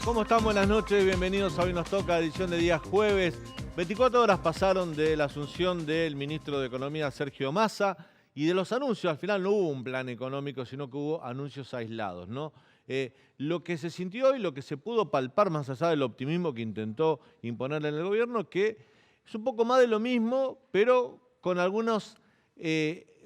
¿Cómo están? Buenas noches, bienvenidos a Hoy Nos Toca, edición de día jueves. 24 horas pasaron de la asunción del ministro de Economía, Sergio Massa, y de los anuncios. Al final no hubo un plan económico, sino que hubo anuncios aislados, ¿no? Lo que se sintió y lo que se pudo palpar, más allá del optimismo que intentó imponer en el gobierno, que es un poco más de lo mismo, pero con algunos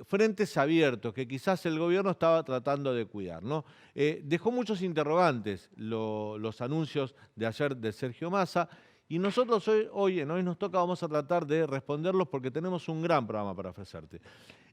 frentes abiertos que quizás el gobierno estaba tratando de cuidar, ¿no? Dejó muchos interrogantes los anuncios de ayer de Sergio Massa, y nosotros hoy en Hoy Nos Toca vamos a tratar de responderlos porque tenemos un gran programa para ofrecerte.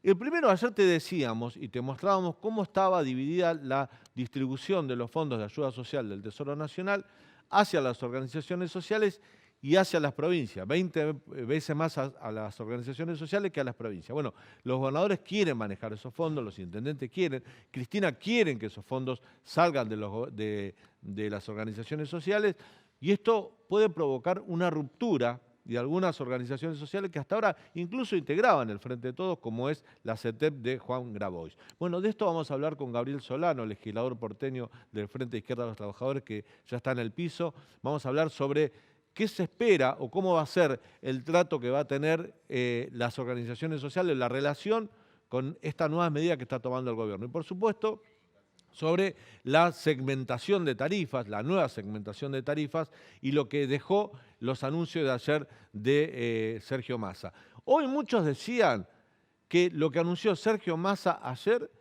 El primero, ayer te decíamos y te mostrábamos cómo estaba dividida la distribución de los fondos de ayuda social del Tesoro Nacional hacia las organizaciones sociales y hacia las provincias, 20 veces más a las organizaciones sociales que a las provincias. Bueno, los gobernadores quieren manejar esos fondos, los intendentes quieren, Cristina quieren que esos fondos salgan de las organizaciones sociales, y esto puede provocar una ruptura de algunas organizaciones sociales que hasta ahora incluso integraban el Frente de Todos, como es la CETEP de Juan Grabois. Bueno, de esto vamos a hablar con Gabriel Solano, legislador porteño del Frente Izquierda de los Trabajadores, que ya está en el piso. Vamos a hablar sobre qué se espera o cómo va a ser el trato que va a tener las organizaciones sociales, la relación con esta nueva medida que está tomando el gobierno. Y por supuesto, sobre la segmentación de tarifas, la nueva segmentación de tarifas y lo que dejó los anuncios de ayer de Sergio Massa. Hoy muchos decían que lo que anunció Sergio Massa ayer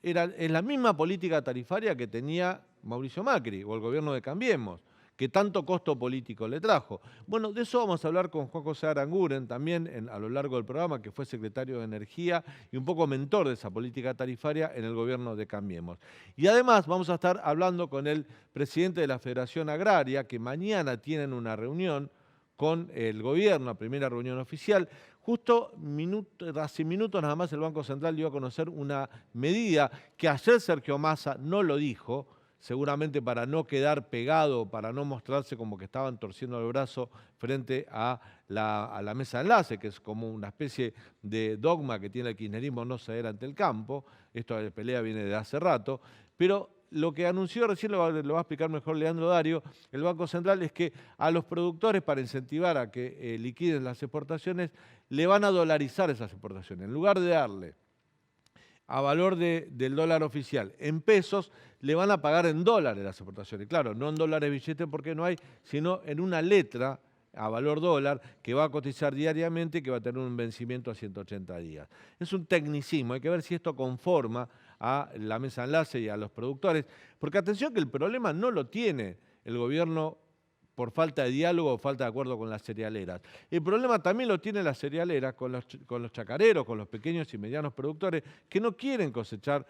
es la misma política tarifaria que tenía Mauricio Macri o el gobierno de Cambiemos, que tanto costo político le trajo. Bueno, de eso vamos a hablar con Juan José Aranguren también a lo largo del programa, que fue secretario de Energía y un poco mentor de esa política tarifaria en el gobierno de Cambiemos. Y además vamos a estar hablando con el presidente de la Federación Agraria, que mañana tienen una reunión con el gobierno, la primera reunión oficial. Justo hace minutos nada más el Banco Central dio a conocer una medida que ayer Sergio Massa no lo dijo, seguramente para no quedar pegado, para no mostrarse como que estaban torciendo el brazo frente a la mesa de enlace, que es como una especie de dogma que tiene el kirchnerismo, no ceder ante el campo. Esto de pelea viene de hace rato, pero lo que anunció recién lo va a explicar mejor Leandro Dario, el Banco Central, es que a los productores, para incentivar a que liquiden las exportaciones, le van a dolarizar esas exportaciones. En lugar de darle a valor del dólar oficial en pesos, le van a pagar en dólares las exportaciones. Claro, no en dólares billetes porque no hay, sino en una letra a valor dólar que va a cotizar diariamente y que va a tener un vencimiento a 180 días. Es un tecnicismo, hay que ver si esto conforma a la mesa de enlace y a los productores, porque atención que el problema no lo tiene el gobierno por falta de diálogo o falta de acuerdo con las cerealeras. El problema también lo tienen las cerealeras con los chacareros, con los pequeños y medianos productores que no quieren cosechar,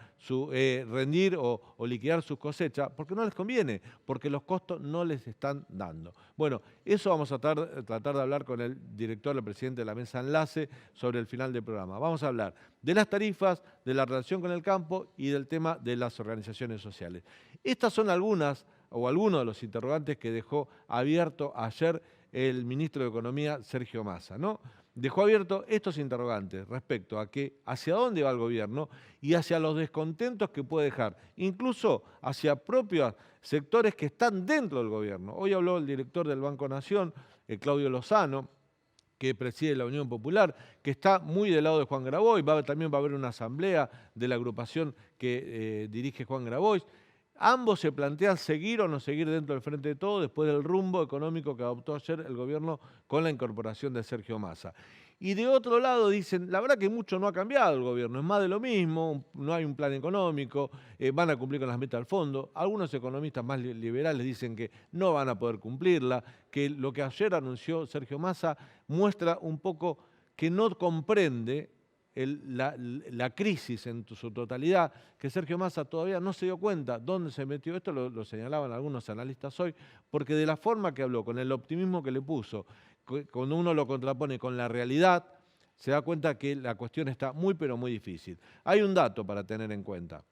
rendir o liquidar sus cosechas porque no les conviene, porque los costos no les están dando. Bueno, eso vamos a tratar de hablar con el director, el presidente de la mesa enlace, sobre el final del programa. Vamos a hablar de las tarifas, de la relación con el campo y del tema de las organizaciones sociales. Estas son algunos de los interrogantes que dejó abierto ayer el ministro de Economía, Sergio Massa, ¿no? Dejó abiertos estos interrogantes respecto a hacia dónde va el gobierno y hacia los descontentos que puede dejar, incluso hacia propios sectores que están dentro del gobierno. Hoy habló el director del Banco Nación, Claudio Lozano, que preside la Unión Popular, que está muy del lado de Juan Grabois. También va a haber una asamblea de la agrupación que dirige Juan Grabois. Ambos se plantean seguir o no seguir dentro del Frente de Todos después del rumbo económico que adoptó ayer el gobierno con la incorporación de Sergio Massa. Y de otro lado dicen, la verdad que mucho no ha cambiado el gobierno, es más de lo mismo, no hay un plan económico, van a cumplir con las metas del fondo. Algunos economistas más liberales dicen que no van a poder cumplirla, que lo que ayer anunció Sergio Massa muestra un poco que no comprende la crisis en su totalidad, que Sergio Massa todavía no se dio cuenta dónde se metió. Esto lo señalaban algunos analistas hoy, porque de la forma que habló, con el optimismo que le puso, cuando uno lo contrapone con la realidad, se da cuenta que la cuestión está muy pero muy difícil. Hay un dato para tener en cuenta.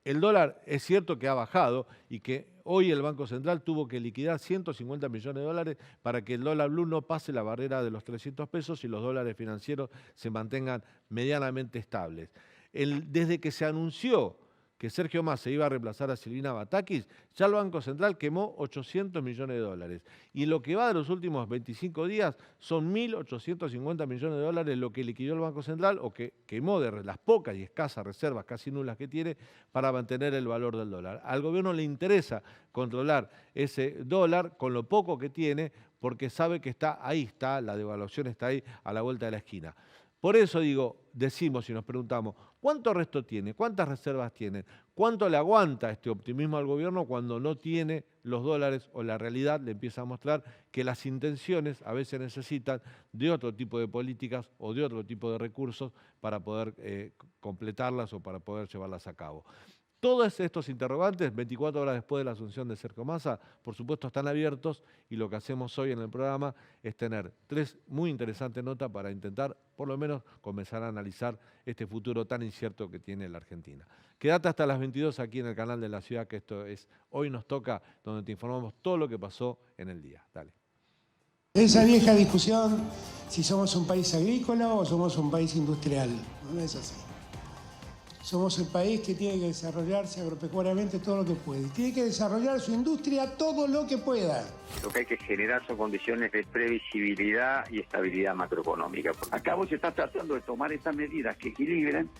El dólar es cierto que ha bajado y que hoy el Banco Central tuvo que liquidar 150 millones de dólares para que el dólar blue no pase la barrera de los 300 pesos y los dólares financieros se mantengan medianamente estables. Desde que se anunció que Sergio Massa iba a reemplazar a Silvina Batakis, ya el Banco Central quemó 800 millones de dólares. Y lo que va de los últimos 25 días son 1.850 millones de dólares lo que liquidó el Banco Central o que quemó de las pocas y escasas reservas, casi nulas que tiene, para mantener el valor del dólar. Al gobierno le interesa controlar ese dólar con lo poco que tiene porque sabe que está ahí, la devaluación está ahí a la vuelta de la esquina. Por eso decimos y nos preguntamos, ¿cuánto resto tiene? ¿Cuántas reservas tiene? ¿Cuánto le aguanta este optimismo al gobierno cuando no tiene los dólares o la realidad le empieza a mostrar que las intenciones a veces necesitan de otro tipo de políticas o de otro tipo de recursos para poder completarlas o para poder llevarlas a cabo? Todos estos interrogantes, 24 horas después de la asunción de Sergio Massa, por supuesto están abiertos y lo que hacemos hoy en el programa es tener 3 muy interesantes notas para intentar por lo menos comenzar a analizar este futuro tan incierto que tiene la Argentina. Quédate hasta las 22 aquí en el canal de La Ciudad, que esto es Hoy Nos Toca, donde te informamos todo lo que pasó en el día. Dale. Esa vieja discusión, si somos un país agrícola o somos un país industrial, no es así. Somos el país que tiene que desarrollarse agropecuariamente todo lo que puede. Tiene que desarrollar su industria todo lo que pueda. Lo que hay que generar son condiciones de previsibilidad y estabilidad macroeconómica. Acá vos estás tratando de tomar estas medidas que equilibren,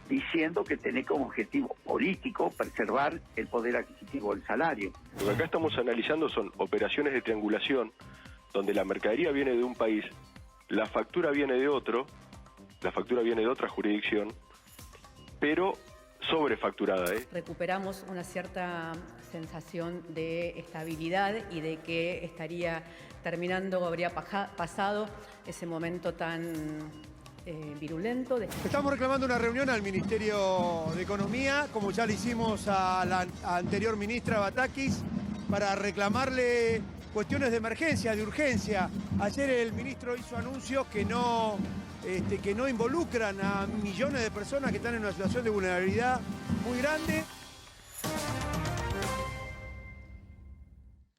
diciendo que tenés como objetivo político preservar el poder adquisitivo del salario. Lo que acá estamos analizando son operaciones de triangulación, donde la mercadería viene de un país, la factura viene de otro, la factura viene de otra jurisdicción, pero sobrefacturada. Recuperamos una cierta sensación de estabilidad y de que estaría terminando, habría pasado ese momento tan virulento. Estamos reclamando una reunión al Ministerio de Economía, como ya le hicimos a la anterior ministra Batakis, para reclamarle cuestiones de emergencia, de urgencia. Ayer el ministro hizo anuncios que no involucran a millones de personas que están en una situación de vulnerabilidad muy grande.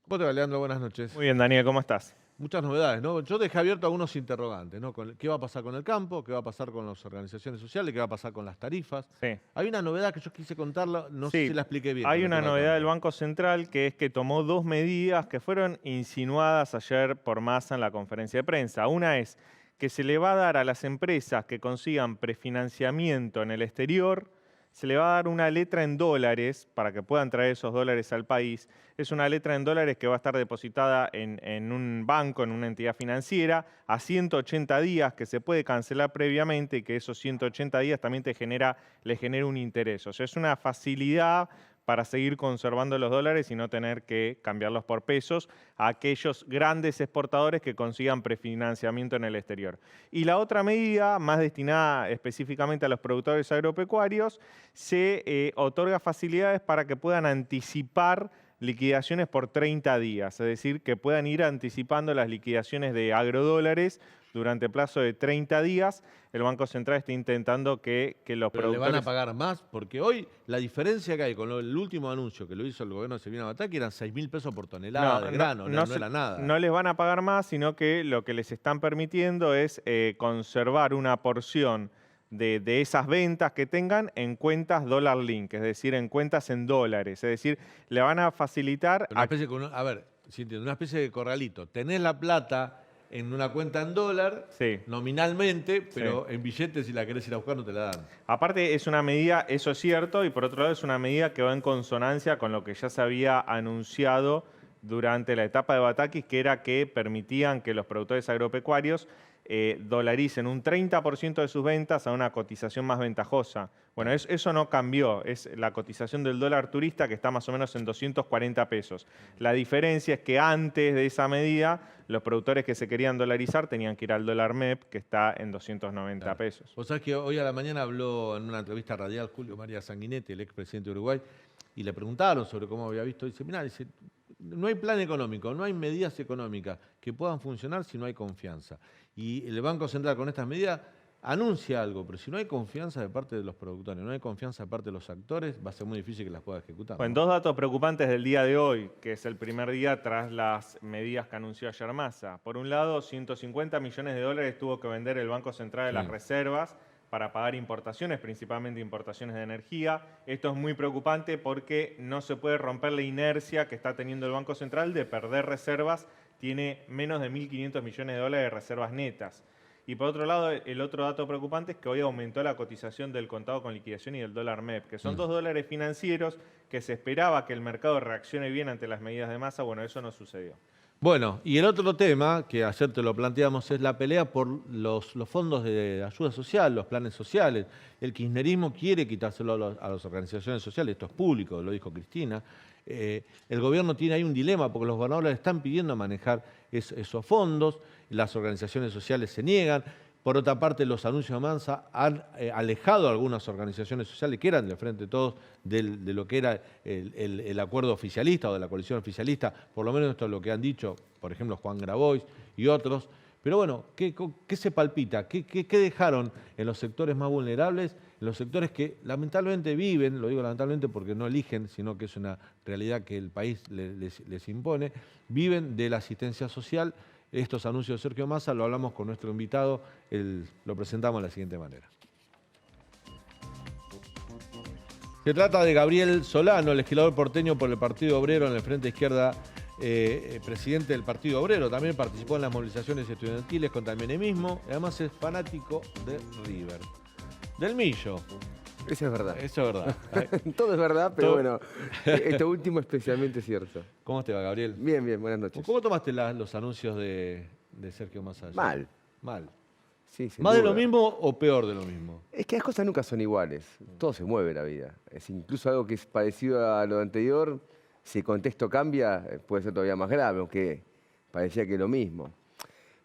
¿Cómo te va, Leandro? Buenas noches. Muy bien, Daniel, ¿cómo estás? Muchas novedades, ¿no? Yo dejé abierto algunos interrogantes, ¿no? ¿Qué va a pasar con el campo? ¿Qué va a pasar con las organizaciones sociales? ¿Qué va a pasar con las tarifas? Sí. Hay una novedad que yo quise contarla, no sé si la expliqué bien. Hay una novedad del Banco Central que es que tomó 2 medidas que fueron insinuadas ayer por Massa en la conferencia de prensa. Una es que se le va a dar a las empresas que consigan prefinanciamiento en el exterior, se le va a dar una letra en dólares para que puedan traer esos dólares al país. Es una letra en dólares que va a estar depositada en un banco, en una entidad financiera, a 180 días, que se puede cancelar previamente y que esos 180 días también le genera un interés. O sea, es una facilidad para seguir conservando los dólares y no tener que cambiarlos por pesos a aquellos grandes exportadores que consigan prefinanciamiento en el exterior. Y la otra medida, más destinada específicamente a los productores agropecuarios, se otorga facilidades para que puedan anticipar liquidaciones por 30 días, es decir, que puedan ir anticipando las liquidaciones de agrodólares durante el plazo de 30 días. El Banco Central está intentando que los productores... ¿Le van a pagar más? Porque hoy la diferencia que hay con el último anuncio que lo hizo el gobierno de Silvina Batakis eran 6.000 pesos por tonelada de grano, no era nada. No les van a pagar más, sino que lo que les están permitiendo es conservar una porción de esas ventas que tengan en cuentas dólar link, es decir, en cuentas en dólares. Es decir, le van a facilitar... Una especie de corralito. Tenés la plata en una cuenta en dólar, sí, nominalmente, pero sí, en billetes si la querés ir a buscar no te la dan. Aparte es una medida, eso es cierto, y por otro lado es una medida que va en consonancia con lo que ya se había anunciado durante la etapa de Batakis, que era que permitían que los productores agropecuarios dolaricen un 30% de sus ventas a una cotización más ventajosa. Bueno, eso no cambió, es la cotización del dólar turista que está más o menos en 240 pesos. La diferencia es que antes de esa medida, los productores que se querían dolarizar tenían que ir al dólar MEP, que está en 290 pesos. Vos sabés que hoy a la mañana habló en una entrevista radial Julio María Sanguinetti, el expresidente de Uruguay, y le preguntaron sobre cómo había visto. Dice, mirá, no hay plan económico, no hay medidas económicas que puedan funcionar si no hay confianza. Y el Banco Central con estas medidas anuncia algo, pero si no hay confianza de parte de los productores, no hay confianza de parte de los actores, va a ser muy difícil que las pueda ejecutar. Bueno, 2 datos preocupantes del día de hoy, que es el primer día tras las medidas que anunció ayer Massa. Por un lado, 150 millones de dólares tuvo que vender el Banco Central de las reservas para pagar importaciones, principalmente importaciones de energía. Esto es muy preocupante porque no se puede romper la inercia que está teniendo el Banco Central de perder reservas. Tiene menos de 1.500 millones de dólares de reservas netas. Y por otro lado, el otro dato preocupante es que hoy aumentó la cotización del contado con liquidación y del dólar MEP, que son dos dólares financieros que se esperaba que el mercado reaccione bien ante las medidas de Massa. Bueno, eso no sucedió. Bueno, y el otro tema, que ayer te lo planteamos, es la pelea por los fondos de ayuda social, los planes sociales. El kirchnerismo quiere quitárselo a las organizaciones sociales, esto es público, lo dijo Cristina. El gobierno tiene ahí un dilema porque los gobernadores están pidiendo manejar esos fondos, las organizaciones sociales se niegan. Por otra parte, los anuncios de Massa han alejado a algunas organizaciones sociales que eran del Frente de Todos de lo que era el acuerdo oficialista o de la coalición oficialista. Por lo menos esto es lo que han dicho, por ejemplo, Juan Grabois y otros. Pero bueno, ¿qué se palpita? ¿Qué dejaron en los sectores más vulnerables? En los sectores que lamentablemente viven, lo digo lamentablemente porque no eligen, sino que es una realidad que el país les impone, viven de la asistencia social. Estos anuncios de Sergio Massa lo hablamos con nuestro invitado, lo presentamos de la siguiente manera. Se trata de Gabriel Solano, legislador porteño por el Partido Obrero en el Frente Izquierda, presidente del Partido Obrero. También participó en las movilizaciones estudiantiles contra el menemismo. Además es fanático de River. Del Millo. Eso es verdad. Eso es verdad. Todo es verdad, pero bueno, esto último es especialmente cierto. ¿Cómo te va, Gabriel? Bien, bien, buenas noches. ¿Cómo tomaste los anuncios de Sergio Massa? Mal. Mal. Sí, ¿Más de lo mismo o peor de lo mismo? Es que las cosas nunca son iguales. Todo se mueve en la vida. Es incluso algo que es parecido a lo anterior, si el contexto cambia, puede ser todavía más grave, aunque parecía que lo mismo.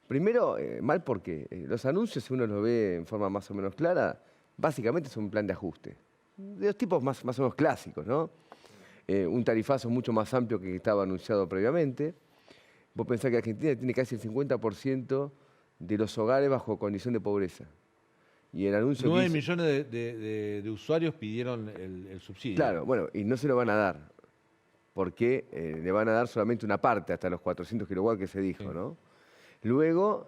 Primero, mal porque los anuncios, si uno los ve en forma más o menos clara, básicamente es un plan de ajuste. De los tipos más o menos clásicos, ¿no? Un tarifazo mucho más amplio que estaba anunciado previamente. Vos pensás que Argentina tiene casi el 50% de los hogares bajo condición de pobreza. Y el anuncio 9 millones de usuarios pidieron el subsidio. Claro, bueno, y no se lo van a dar, porque le van a dar solamente una parte, hasta los 400 kilowatts que se dijo, sí, ¿no? Luego,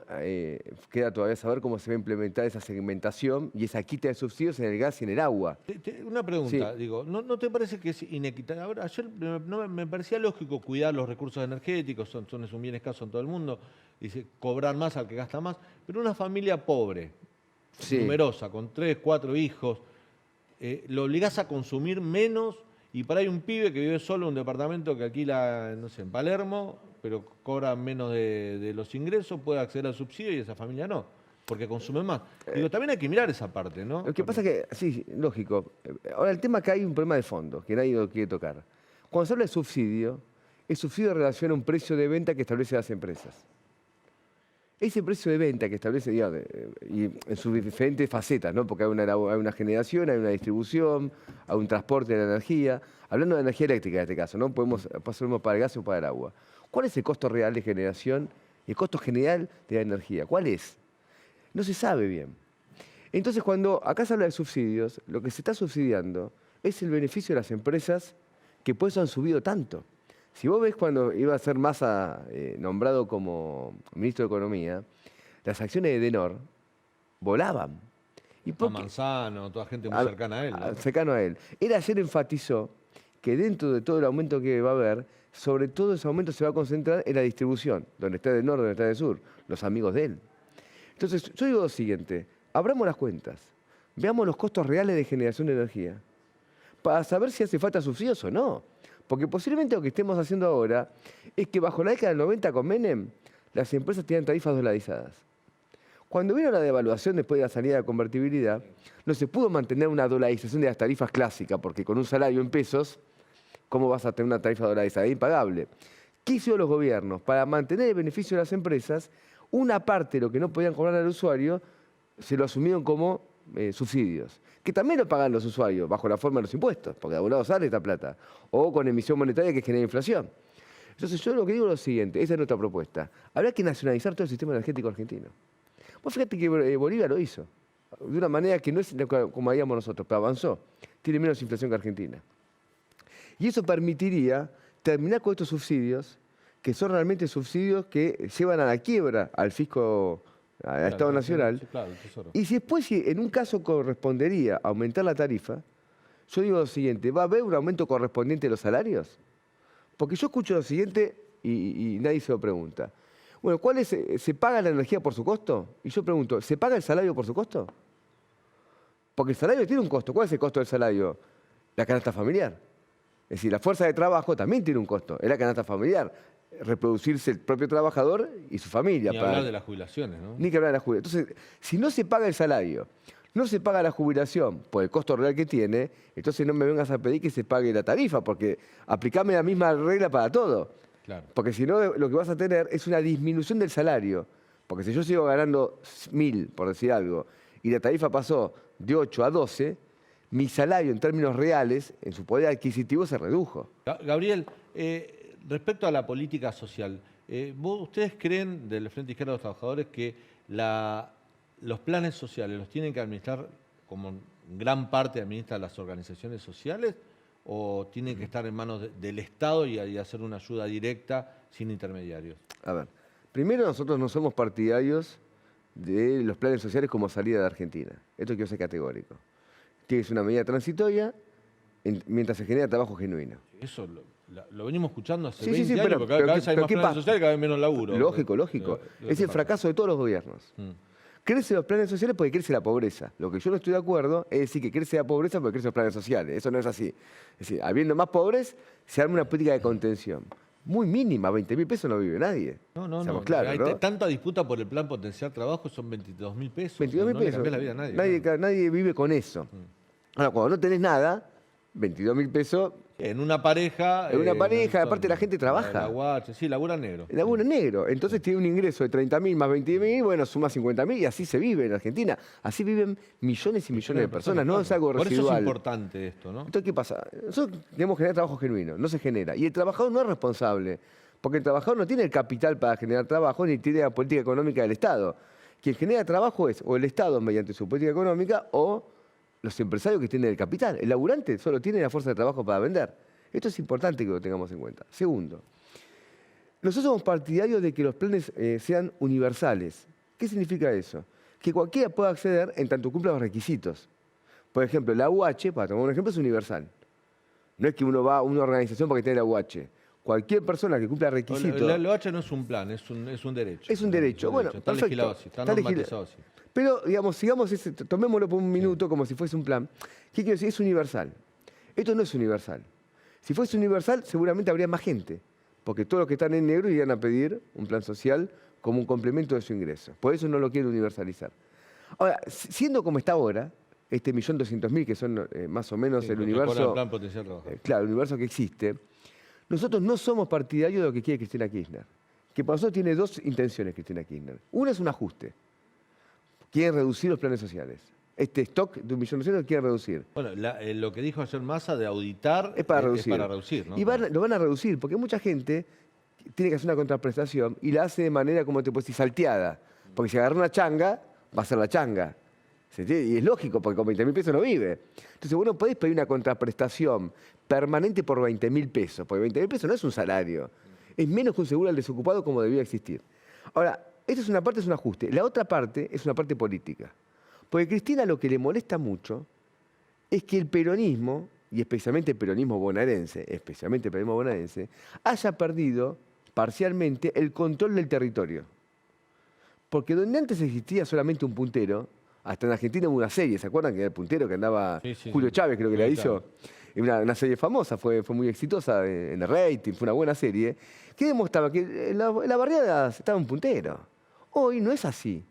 queda todavía saber cómo se va a implementar esa segmentación y esa quita de subsidios en el gas y en el agua. Una pregunta, sí. Digo, ¿no te parece que es inequitable? Ahora, ayer me parecía lógico cuidar los recursos energéticos, son un bien escaso en todo el mundo, dice, cobrar más al que gasta más, pero una familia pobre, sí, numerosa, con 3, 4 hijos, lo obligás a consumir menos y para ahí un pibe que vive solo en un departamento que alquila, no sé, en Palermo, pero cobra menos de los ingresos, puede acceder al subsidio y esa familia no, porque consume más. Digo, también hay que mirar esa parte, ¿no? Lo que pasa es que, sí, lógico. Ahora, el tema es que hay un problema de fondo, que nadie lo quiere tocar. Cuando se habla de subsidio, el subsidio relaciona un precio de venta que establecen las empresas. Ese precio de venta que establece, digamos, y en sus diferentes facetas, ¿no? Porque hay una generación, hay una distribución, hay un transporte de la energía. Hablando de energía eléctrica en este caso, ¿no? Podemos pasarlo para el gas o para el agua. ¿Cuál es el costo real de generación y el costo general de la energía? ¿Cuál es? No se sabe bien. Entonces, cuando acá se habla de subsidios, lo que se está subsidiando es el beneficio de las empresas que por eso han subido tanto. Si vos ves cuando iba a ser Massa nombrado como ministro de Economía, las acciones de Edenor volaban. ¿Y por qué? Manzano, toda gente muy cercana a él, ¿no? Cercano a él. Él ayer enfatizó que dentro de todo el aumento que va a haber, sobre todo ese aumento se va a concentrar en la distribución, donde está del norte, donde está del sur, los amigos de él. Entonces, yo digo lo siguiente, abramos las cuentas, veamos los costos reales de generación de energía, para saber si hace falta subsidios o no. Porque posiblemente lo que estemos haciendo ahora es que bajo la década del 90 con Menem, las empresas tenían tarifas dolarizadas. Cuando vino la devaluación después de la salida de la convertibilidad, no se pudo mantener una dolarización de las tarifas clásicas, porque con un salario en pesos, ¿cómo vas a tener una tarifa dolarizada? Es impagable. ¿Qué hicieron los gobiernos? Para mantener el beneficio de las empresas, una parte de lo que no podían cobrar al usuario, se lo asumieron como subsidios, que también lo pagan los usuarios bajo la forma de los impuestos, porque de algún lado sale esta plata, o con emisión monetaria que genera inflación. Entonces yo lo que digo es lo siguiente, esa es nuestra propuesta. Habrá que nacionalizar todo el sistema energético argentino. Vos fíjate que Bolivia lo hizo, de una manera que no es como haríamos nosotros, pero avanzó. Tiene menos inflación que Argentina. Y eso permitiría terminar con estos subsidios, que son realmente subsidios que llevan a la quiebra al fisco a Estado Nacional. Sí, claro, el Tesoro. Y si después, si en un caso correspondería aumentar la tarifa, yo digo lo siguiente, ¿va a haber un aumento correspondiente de los salarios? Porque yo escucho lo siguiente y nadie se lo pregunta. Bueno, ¿cuál es? ¿Se paga la energía por su costo? Y yo pregunto, ¿se paga el salario por su costo? Porque el salario tiene un costo. ¿Cuál es el costo del salario? La canasta familiar. Es decir, la fuerza de trabajo también tiene un costo. Es la canasta familiar. Reproducirse el propio trabajador y su familia. Ni hablar de las jubilaciones, ¿no? Ni que hablar de la jubilación. Entonces, si no se paga el salario, no se paga la jubilación por el costo real que tiene, entonces no me vengas a pedir que se pague la tarifa, porque aplicame la misma regla para todo. Claro. Porque si no, lo que vas a tener es una disminución del salario. Porque si yo sigo ganando 1.000, por decir algo, y la tarifa pasó de 8 a 12, mi salario en términos reales, en su poder adquisitivo, se redujo. Gabriel, respecto a la política social, ¿ustedes creen del Frente Izquierda de los Trabajadores que los planes sociales los tienen que administrar, como en gran parte administran las organizaciones sociales, o tienen que estar en manos del Estado y hacer una ayuda directa sin intermediarios? A ver, primero nosotros no somos partidarios de los planes sociales como salida de Argentina. Esto quiero ser categórico. Tiene que ser una medida transitoria mientras se genera trabajo genuino. Eso lo venimos escuchando hace Sí, 20 sí, años, pero porque cada vez hay más ¿qué planes pasa? sociales y cada vez menos laburo. Lógico, lógico. Es el fracaso de todos los gobiernos. Crecen los planes sociales porque crece la pobreza. Lo que yo no estoy de acuerdo es decir que crece la pobreza porque crecen los planes sociales. Eso no es así. Es decir, habiendo más pobres, se arma una política de contención. Muy mínima, 20.000 pesos no vive nadie. No. Claros, Hay ¿no? tanta disputa por el plan potenciar trabajo, son 22.000 pesos. 22.000 no le pesos. cambiás la vida a nadie. Nadie vive con eso. Ahora, cuando no tenés nada, 22.000 pesos... En una pareja... En una pareja, son- aparte la gente trabaja. La guacha, sí, labura negro. El laburo negro. Entonces tiene un ingreso de 30.000 más 20.000, bueno, suma 50.000 y así se vive en Argentina. Así viven millones y millones de personas. No es algo Por residual. eso es importante esto, ¿no? Entonces, ¿qué pasa? Nosotros queremos generar trabajo genuino, no se genera. Y el trabajador no es responsable, porque el trabajador no tiene el capital para generar trabajo ni tiene la política económica del Estado. Quien genera trabajo es o el Estado mediante su política económica o los empresarios que tienen el capital. El laburante solo tiene la fuerza de trabajo para vender. Esto es importante que lo tengamos en cuenta. Segundo, nosotros somos partidarios de que los planes sean universales. ¿Qué significa eso? Que cualquiera pueda acceder en tanto cumpla los requisitos. Por ejemplo, la UH, para tomar un ejemplo, es universal. No es que uno va a una organización porque tiene la UH. Cualquier persona que cumpla requisitos... La OH no es un plan, es un derecho. Es un derecho. Bueno, está perfecto. legislado así, está Está normatizado así. Pero, digamos, tomémoslo por un minuto como si fuese un plan. ¿Qué quiero decir? Es universal. Esto no es universal. Si fuese universal, seguramente habría más gente, porque todos los que están en negro irían a pedir un plan social como un complemento de su ingreso. Por eso no lo quiero universalizar. Ahora, siendo como está ahora, este 1.200.000, que son más o menos el universo... El plan potencial trabajo. Claro, el universo que existe, nosotros no somos partidarios de lo que quiere Cristina Kirchner. Que por eso tiene dos intenciones Cristina Kirchner. Una es un ajuste. Quiere reducir los planes sociales. Este stock de 1.200.000 quiere reducir. Bueno, lo que dijo ayer Massa de auditar es para reducir. ¿no? Y lo van a reducir, porque mucha gente tiene que hacer una contraprestación y la hace de manera, como te puedo decir, salteada. Porque si agarra una changa, va a ser la changa. ¿Se entiende? Y es lógico, porque con 20.000 pesos no vive. Entonces, vos no podés pedir una contraprestación permanente por 20.000 pesos, porque 20.000 pesos no es un salario. Es menos que un seguro al desocupado como debía existir. Ahora, esta es una parte, es un ajuste. La otra parte es una parte política. Porque a Cristina lo que le molesta mucho es que el peronismo, y especialmente el peronismo bonaerense, haya perdido parcialmente el control del territorio. Porque donde antes existía solamente un puntero, hasta en Argentina hubo una serie, ¿se acuerdan que era el puntero que andaba Julio Chávez, creo que la hizo? Una serie famosa, fue muy exitosa en el rating, fue una buena serie, que demostraba que en la barriada estaba un puntero. Hoy no es así,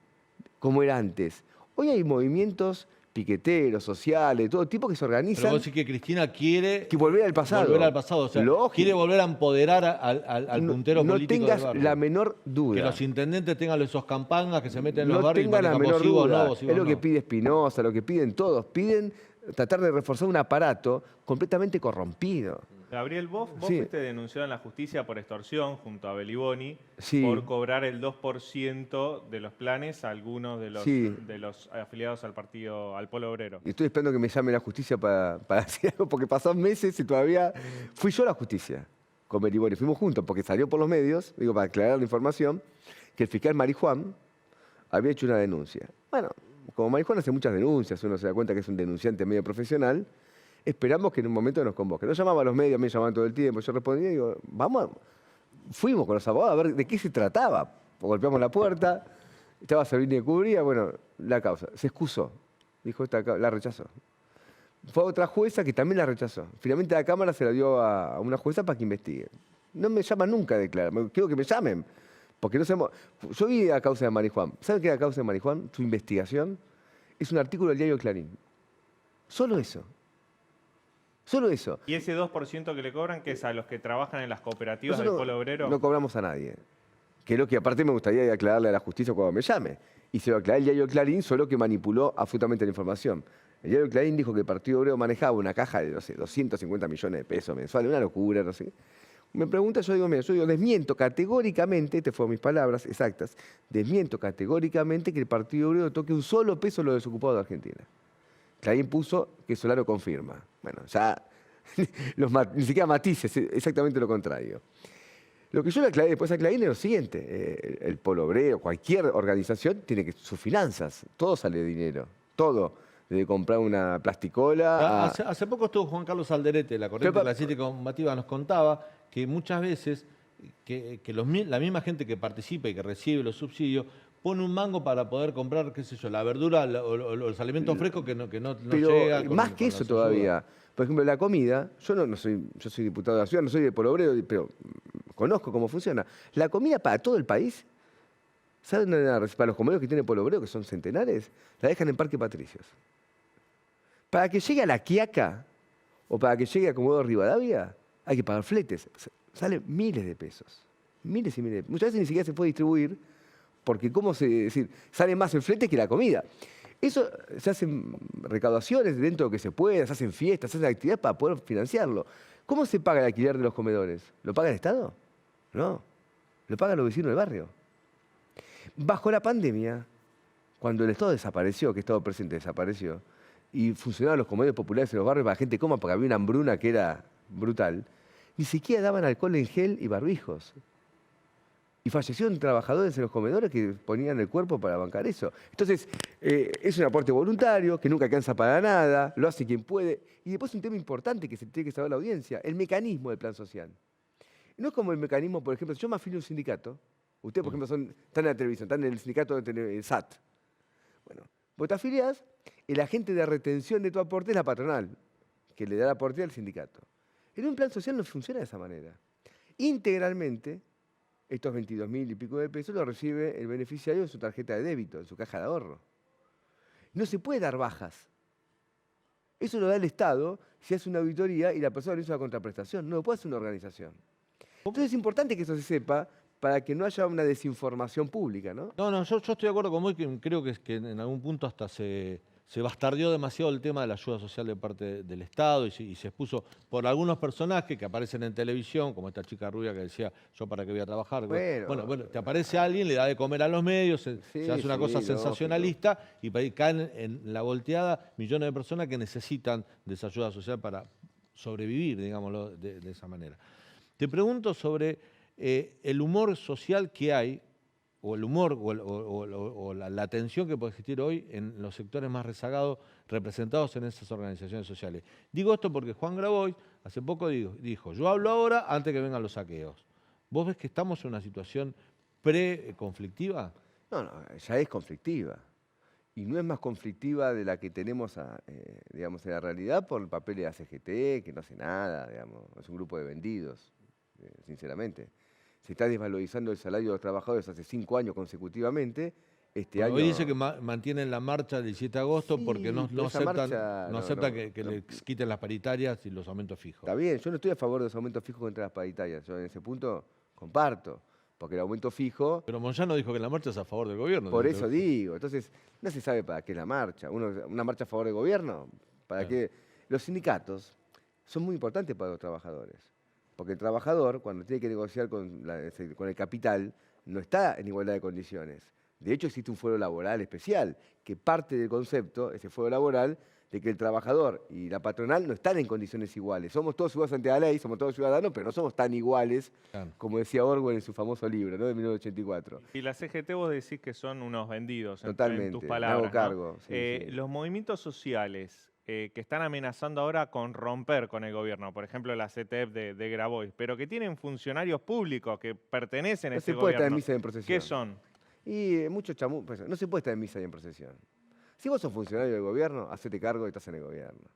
como era antes. Hoy hay movimientos piqueteros, sociales, todo tipo que se organizan. Pero vos decís que Cristina quiere... Que volver al pasado. Volver al pasado, o sea, quiere volver a empoderar al puntero político del barrio. No tengas la menor duda. Que los intendentes tengan esos campangas que se meten en los no barrios y tengan la menor duda. es lo que pide Espinosa, lo que piden todos. Piden tratar de reforzar un aparato completamente corrompido. Gabriel, vos Sí. fuiste denunciado en la justicia por extorsión junto a Beliboni Sí. por cobrar el 2% de los planes a algunos de Sí. los afiliados al partido, al Polo Obrero. Y estoy esperando que me llame la justicia para decir algo, porque pasaron meses y todavía... Fui yo a la justicia con Beliboni, fuimos juntos, porque salió por los medios, digo, para aclarar la información, que el fiscal Marijuán había hecho una denuncia. Bueno, como Marijuán hace muchas denuncias, uno se da cuenta que es un denunciante medio profesional, esperamos que en un momento nos convoque. Nos llamaba a los medios, me llamaban todo el tiempo, yo respondía y digo, fuimos con los abogados a ver de qué se trataba. Golpeamos la puerta, estaba Sabine de Cubría, bueno, la causa. Se excusó, dijo, la rechazó. Fue a otra jueza que también la rechazó. Finalmente la Cámara se la dio a una jueza para que investigue. No me llaman nunca a declarar, quiero que me llamen. Porque no sabemos. Yo vi la causa de Marijuán. ¿Saben qué es la causa de Marijuán? Su investigación es un artículo del diario Clarín. Solo eso. Solo eso. ¿Y ese 2% que le cobran, que es a los que trabajan en las cooperativas del Polo Obrero? No cobramos a nadie. Que es lo que aparte me gustaría aclararle a la justicia cuando me llame. Y se lo aclaré el diario Clarín, solo que manipuló absolutamente la información. El diario Clarín dijo que el Partido Obrero manejaba una caja de, no sé, 250 millones de pesos mensuales, una locura, no sé. Me pregunta, yo digo, mira, desmiento categóricamente, estas fueron mis palabras exactas, desmiento categóricamente que el Partido Obrero toque un solo peso a los desocupados de Argentina. Clarín puso que Solano confirma. Bueno, ya ni siquiera matices, exactamente lo contrario. Lo que yo le aclaré después a Clarín es lo siguiente, el Polo Obrero, cualquier organización tiene que sus finanzas, todo sale de dinero, todo. De comprar una plasticola. Hace poco estuvo Juan Carlos Alderete, la corriente clasista combativa, nos contaba que muchas veces la misma gente que participa y que recibe los subsidios pone un mango para poder comprar, qué sé yo, la verdura o los alimentos frescos que no llega. Más que eso todavía. Por ejemplo, la comida, yo soy diputado de la ciudad, no soy de Polo Obrero, pero conozco cómo funciona. La comida para todo el país, ¿saben dónde para los comedores que tiene Polo Obrero, que son centenares? La dejan en Parque Patricios. Para que llegue a La Quiaca o para que llegue a Comodoro Rivadavia, hay que pagar fletes. Salen miles de pesos. Miles y miles de pesos. Muchas veces ni siquiera se puede distribuir porque sale más el flete que la comida. Eso se hacen recaudaciones dentro de lo que se pueda, se hacen fiestas, se hacen actividades para poder financiarlo. ¿Cómo se paga el alquiler de los comedores? ¿Lo paga el Estado? No. Lo pagan los vecinos del barrio. Bajo la pandemia, cuando el Estado desapareció, que Estado presente desapareció, y funcionaban los comedores populares en los barrios para que la gente coma porque había una hambruna que era brutal, ni siquiera daban alcohol en gel y barbijos. Y fallecieron trabajadores en los comedores que ponían el cuerpo para bancar eso. Entonces, es un aporte voluntario, que nunca alcanza para nada, lo hace quien puede. Y después un tema importante que se tiene que saber la audiencia, el mecanismo del plan social. No es como el mecanismo, por ejemplo, si yo me afilio a un sindicato, ustedes, por ejemplo, están en la televisión, están en el sindicato del SAT. Bueno, vos te afiliás, el agente de retención de tu aporte es la patronal, que le da el aporte al sindicato. En un plan social no funciona de esa manera. Integralmente, estos 22.000 y pico de pesos los recibe el beneficiario en su tarjeta de débito, en su caja de ahorro. No se puede dar bajas. Eso lo da el Estado si hace una auditoría y la persona le hizo una contraprestación. No lo puede hacer una organización. Entonces es importante que eso se sepa para que no haya una desinformación pública, ¿no? No, yo estoy de acuerdo con vos, que creo que en algún punto hasta se bastardeó demasiado el tema de la ayuda social de parte del Estado y se expuso por algunos personajes que aparecen en televisión, como esta chica rubia que decía, yo para qué voy a trabajar. Bueno, te aparece alguien, le da de comer a los medios, se hace una cosa sensacionalista y caen en la volteada millones de personas que necesitan de esa ayuda social para sobrevivir, digámoslo de esa manera. Te pregunto sobre el humor social que hay, o el humor o la tensión que puede existir hoy en los sectores más rezagados representados en esas organizaciones sociales. Digo esto porque Juan Grabois hace poco dijo, yo hablo ahora antes que vengan los saqueos. ¿Vos ves que estamos en una situación pre-conflictiva? No, ya es conflictiva. Y no es más conflictiva de la que tenemos, digamos, en la realidad por el papel de la CGT, que no hace nada, digamos, es un grupo de vendidos, sinceramente. Se está desvalorizando el salario de los trabajadores hace 5 años consecutivamente. Este año... Hoy dice que mantienen la marcha del 17 de agosto porque no aceptan que les quiten las paritarias y los aumentos fijos. Está bien, yo no estoy a favor de los aumentos fijos contra las paritarias. Yo en ese punto comparto, porque el aumento fijo... Pero Moyano dijo que la marcha es a favor del gobierno. Por eso digo. Entonces, no se sabe para qué es la marcha. ¿Una marcha a favor del gobierno? ¿Para qué? Los sindicatos son muy importantes para los trabajadores. Porque el trabajador, cuando tiene que negociar con el capital, no está en igualdad de condiciones. De hecho, existe un fuero laboral especial, que parte del concepto, ese fuero laboral, de que el trabajador y la patronal no están en condiciones iguales. Somos todos iguales ante la ley, somos todos ciudadanos, pero no somos tan iguales, como decía Orwell en su famoso libro, ¿no?, de 1984. Y la CGT vos decís que son unos vendidos, Totalmente, en tus me palabras, hago cargo. ¿no? Sí. Los movimientos sociales que están amenazando ahora con romper con el gobierno, por ejemplo la CTF de Grabois, pero que tienen funcionarios públicos que pertenecen a ese No se puede estar en gobierno, misa y en procesión. ¿qué son? Y mucho chamú, pues, no se puede estar en misa y en procesión. Si vos sos funcionario del gobierno, hacete cargo y estás en el gobierno.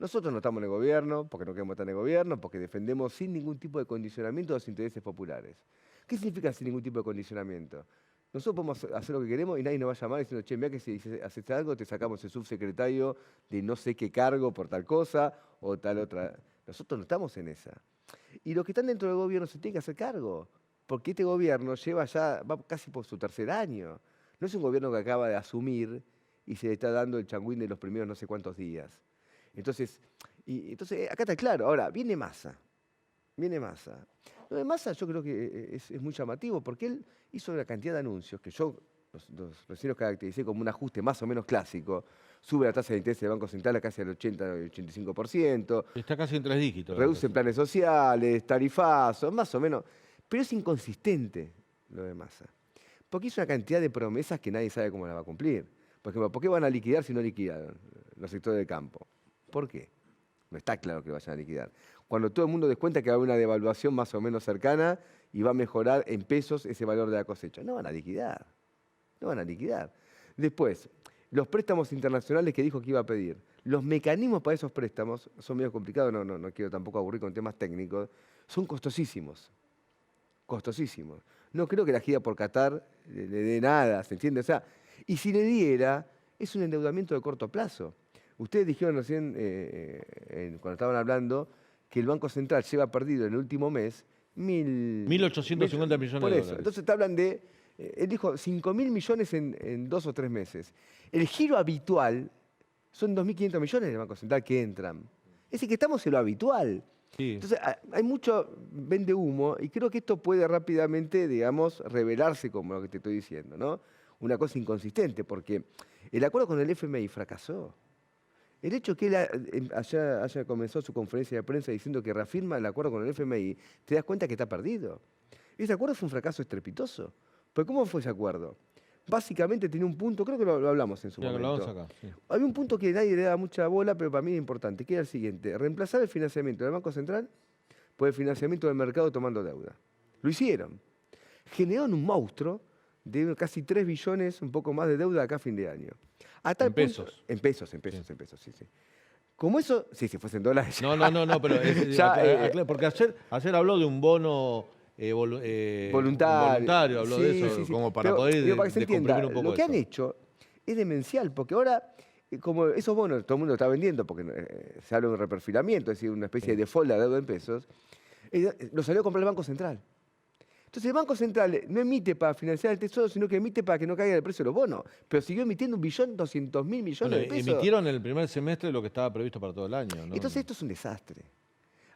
Nosotros no estamos en el gobierno porque no queremos estar en el gobierno, porque defendemos sin ningún tipo de condicionamiento los intereses populares. ¿Qué significa sin ningún tipo de condicionamiento? Nosotros podemos hacer lo que queremos y nadie nos va a llamar diciendo, che, mira que si haces algo te sacamos el subsecretario de no sé qué cargo por tal cosa o tal otra. Nosotros no estamos en esa. Y los que están dentro del gobierno se tienen que hacer cargo, porque este gobierno va casi por su tercer año. No es un gobierno que acaba de asumir y se le está dando el changüín de los primeros no sé cuántos días. Entonces acá está claro. Ahora, viene Massa. Lo de Massa yo creo que es muy llamativo porque él hizo una cantidad de anuncios que yo recién los caractericé como un ajuste más o menos clásico. Sube la tasa de interés del Banco Central a casi al 80-85%. Está casi en 3 dígitos. Reducen planes sociales, tarifazos, más o menos. Pero es inconsistente lo de Massa. Porque hizo una cantidad de promesas que nadie sabe cómo la va a cumplir. Por ejemplo, ¿por qué van a liquidar si no liquidan los sectores del campo? ¿Por qué? No está claro que vayan a liquidar. Cuando todo el mundo descuenta que va a haber una devaluación más o menos cercana y va a mejorar en pesos ese valor de la cosecha. No van a liquidar. Después, los préstamos internacionales que dijo que iba a pedir. Los mecanismos para esos préstamos son medio complicados, no quiero tampoco aburrir con temas técnicos, son costosísimos. No creo que la gira por Qatar le dé nada, ¿se entiende? O sea, y si le diera, es un endeudamiento de corto plazo. Ustedes dijeron recién, cuando estaban hablando, que el Banco Central lleva perdido en el último mes 1.850 millones por de eso. dólares. Entonces te hablan de, él dijo 5.000 millones en 2 o 3 meses. El giro habitual son 2.500 millones del Banco Central que entran. Es decir, que estamos en lo habitual. Sí. Entonces, hay mucho vende humo y creo que esto puede rápidamente, digamos, revelarse como lo que te estoy diciendo, ¿no? Una cosa inconsistente, porque el acuerdo con el FMI fracasó. El hecho que él haya comenzado su conferencia de prensa diciendo que reafirma el acuerdo con el FMI, te das cuenta que está perdido. Ese acuerdo fue un fracaso estrepitoso. ¿Pero cómo fue ese acuerdo? Básicamente tenía un punto, creo que lo hablamos en su momento. Lo hablamos acá, sí. Había un punto que nadie le daba mucha bola, pero para mí era importante, que era el siguiente: reemplazar el financiamiento del Banco Central por el financiamiento del mercado tomando deuda. Lo hicieron. Generaron un monstruo de casi 3 billones, un poco más de deuda acá a fin de año. En pesos. En pesos, sí. Como eso, sí, si fuesen dólares. No, pero porque ayer habló de un bono voluntario, habló de eso, como para pero, poder para que se entienda, un poco lo que eso. han hecho es demencial, porque ahora, como esos bonos todo el mundo está vendiendo, porque se habla de un reperfilamiento, es decir, una especie de default de deuda en pesos, lo salió a comprar el Banco Central. Entonces el Banco Central no emite para financiar el Tesoro, sino que emite para que no caiga el precio de los bonos. Pero siguió emitiendo 1.200.000 millones de pesos. Emitieron en el primer semestre lo que estaba previsto para todo el año, ¿no? Entonces esto es un desastre.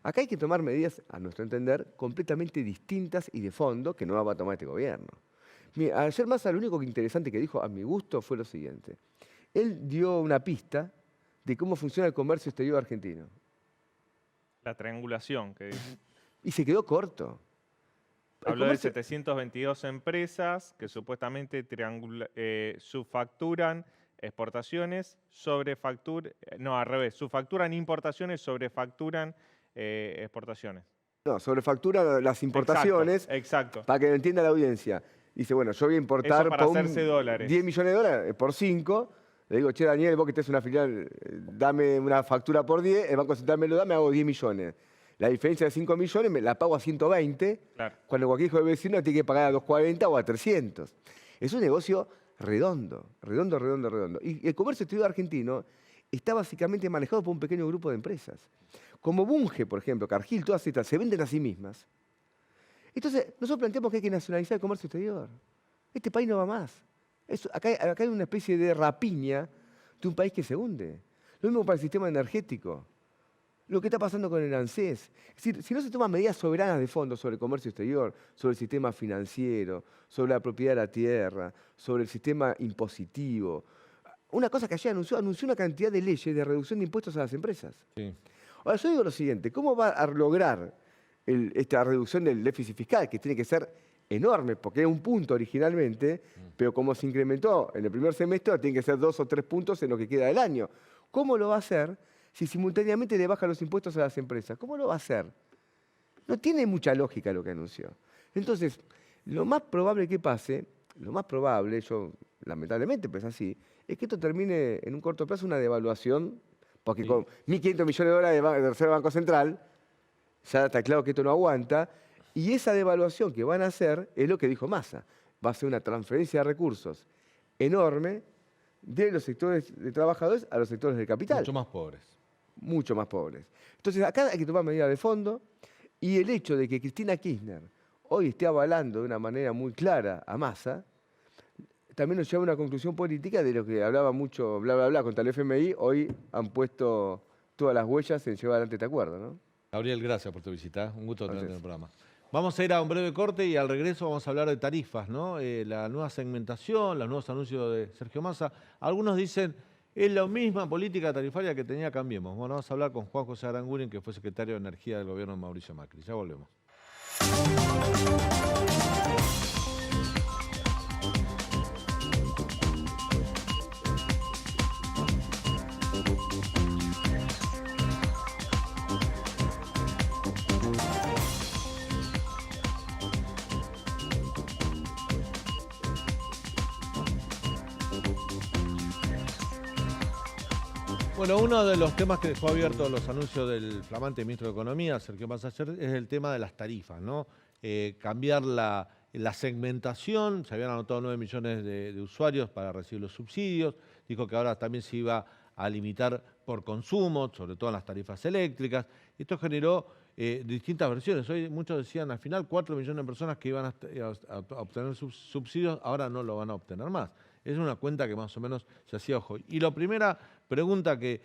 Acá hay que tomar medidas, a nuestro entender, completamente distintas y de fondo que no las va a tomar este gobierno. Mira, ayer Massa lo único interesante que dijo, a mi gusto, fue lo siguiente. Él dio una pista de cómo funciona el comercio exterior argentino. La triangulación que dice. Y se quedó corto. Habló de 722 empresas que supuestamente subfacturan exportaciones, subfacturan importaciones, sobrefacturan exportaciones. No, sobrefacturan las importaciones. Exacto. Para que lo entienda la audiencia. Dice, bueno, yo voy a importar para por hacerse dólares. 10 millones de dólares por 5. Le digo, che, Daniel, vos que tenés una filial, dame una factura por 10, el Banco Central me lo da, me hago 10 millones. La diferencia de 5 millones me la pago a 120, claro, cuando cualquier hijo de vecino tiene que pagar a 240 o a 300. Es un negocio redondo. Y el comercio exterior argentino está básicamente manejado por un pequeño grupo de empresas. Como Bunge, por ejemplo, Cargill, todas estas, se venden a sí mismas. Entonces, nosotros planteamos que hay que nacionalizar el comercio exterior. Este país no va más. Acá hay una especie de rapiña de un país que se hunde. Lo mismo para el sistema energético. lo que está pasando con el ANSES. Es decir, si no se toman medidas soberanas de fondo sobre el comercio exterior, sobre el sistema financiero, sobre la propiedad de la tierra, sobre el sistema impositivo. Una cosa que ayer anunció una cantidad de leyes de reducción de impuestos a las empresas. Sí. Ahora, yo digo lo siguiente, ¿cómo va a lograr esta reducción del déficit fiscal, que tiene que ser enorme, porque era un punto originalmente, pero como se incrementó en el primer semestre, tiene que ser 2 o 3 puntos en lo que queda del año? ¿Cómo lo va a hacer si simultáneamente le baja los impuestos a las empresas? ¿Cómo lo va a hacer? No tiene mucha lógica lo que anunció. Entonces, lo más probable que pase, lo más probable, yo lamentablemente pues así, es que esto termine en un corto plazo una devaluación, porque con 1.500 millones de dólares de Reserva Banco Central, ya está claro que esto no aguanta, y esa devaluación que van a hacer es lo que dijo Massa, va a ser una transferencia de recursos enorme de los sectores de trabajadores a los sectores del capital. Mucho más pobres. Mucho más pobres. Entonces acá hay que tomar medidas de fondo, y el hecho de que Cristina Kirchner hoy esté avalando de una manera muy clara a Massa, también nos lleva a una conclusión política de lo que hablaba mucho, bla, bla, bla, contra el FMI. Hoy han puesto todas las huellas en llevar adelante este acuerdo, ¿no? Gabriel, gracias por tu visita. Un gusto tenerte en el programa. Vamos a ir a un breve corte y al regreso vamos a hablar de tarifas, ¿no? La nueva segmentación, los nuevos anuncios de Sergio Massa. Algunos dicen, es la misma política tarifaria que tenía Cambiemos. Bueno, vamos a hablar con Juan José Aranguren, que fue secretario de Energía del gobierno de Mauricio Macri. Ya volvemos. Bueno, uno de los temas que dejó abierto los anuncios del flamante ministro de Economía, Sergio Massa, ayer, es el tema de las tarifas, ¿no? Cambiar la segmentación, se habían anotado 9 millones de usuarios para recibir los subsidios, dijo que ahora también se iba a limitar por consumo, sobre todo en las tarifas eléctricas. Esto generó distintas versiones. Hoy muchos decían al final 4 millones de personas que iban a obtener subsidios, ahora no lo van a obtener más. Es una cuenta que más o menos se hacía ojo. Y la primera pregunta que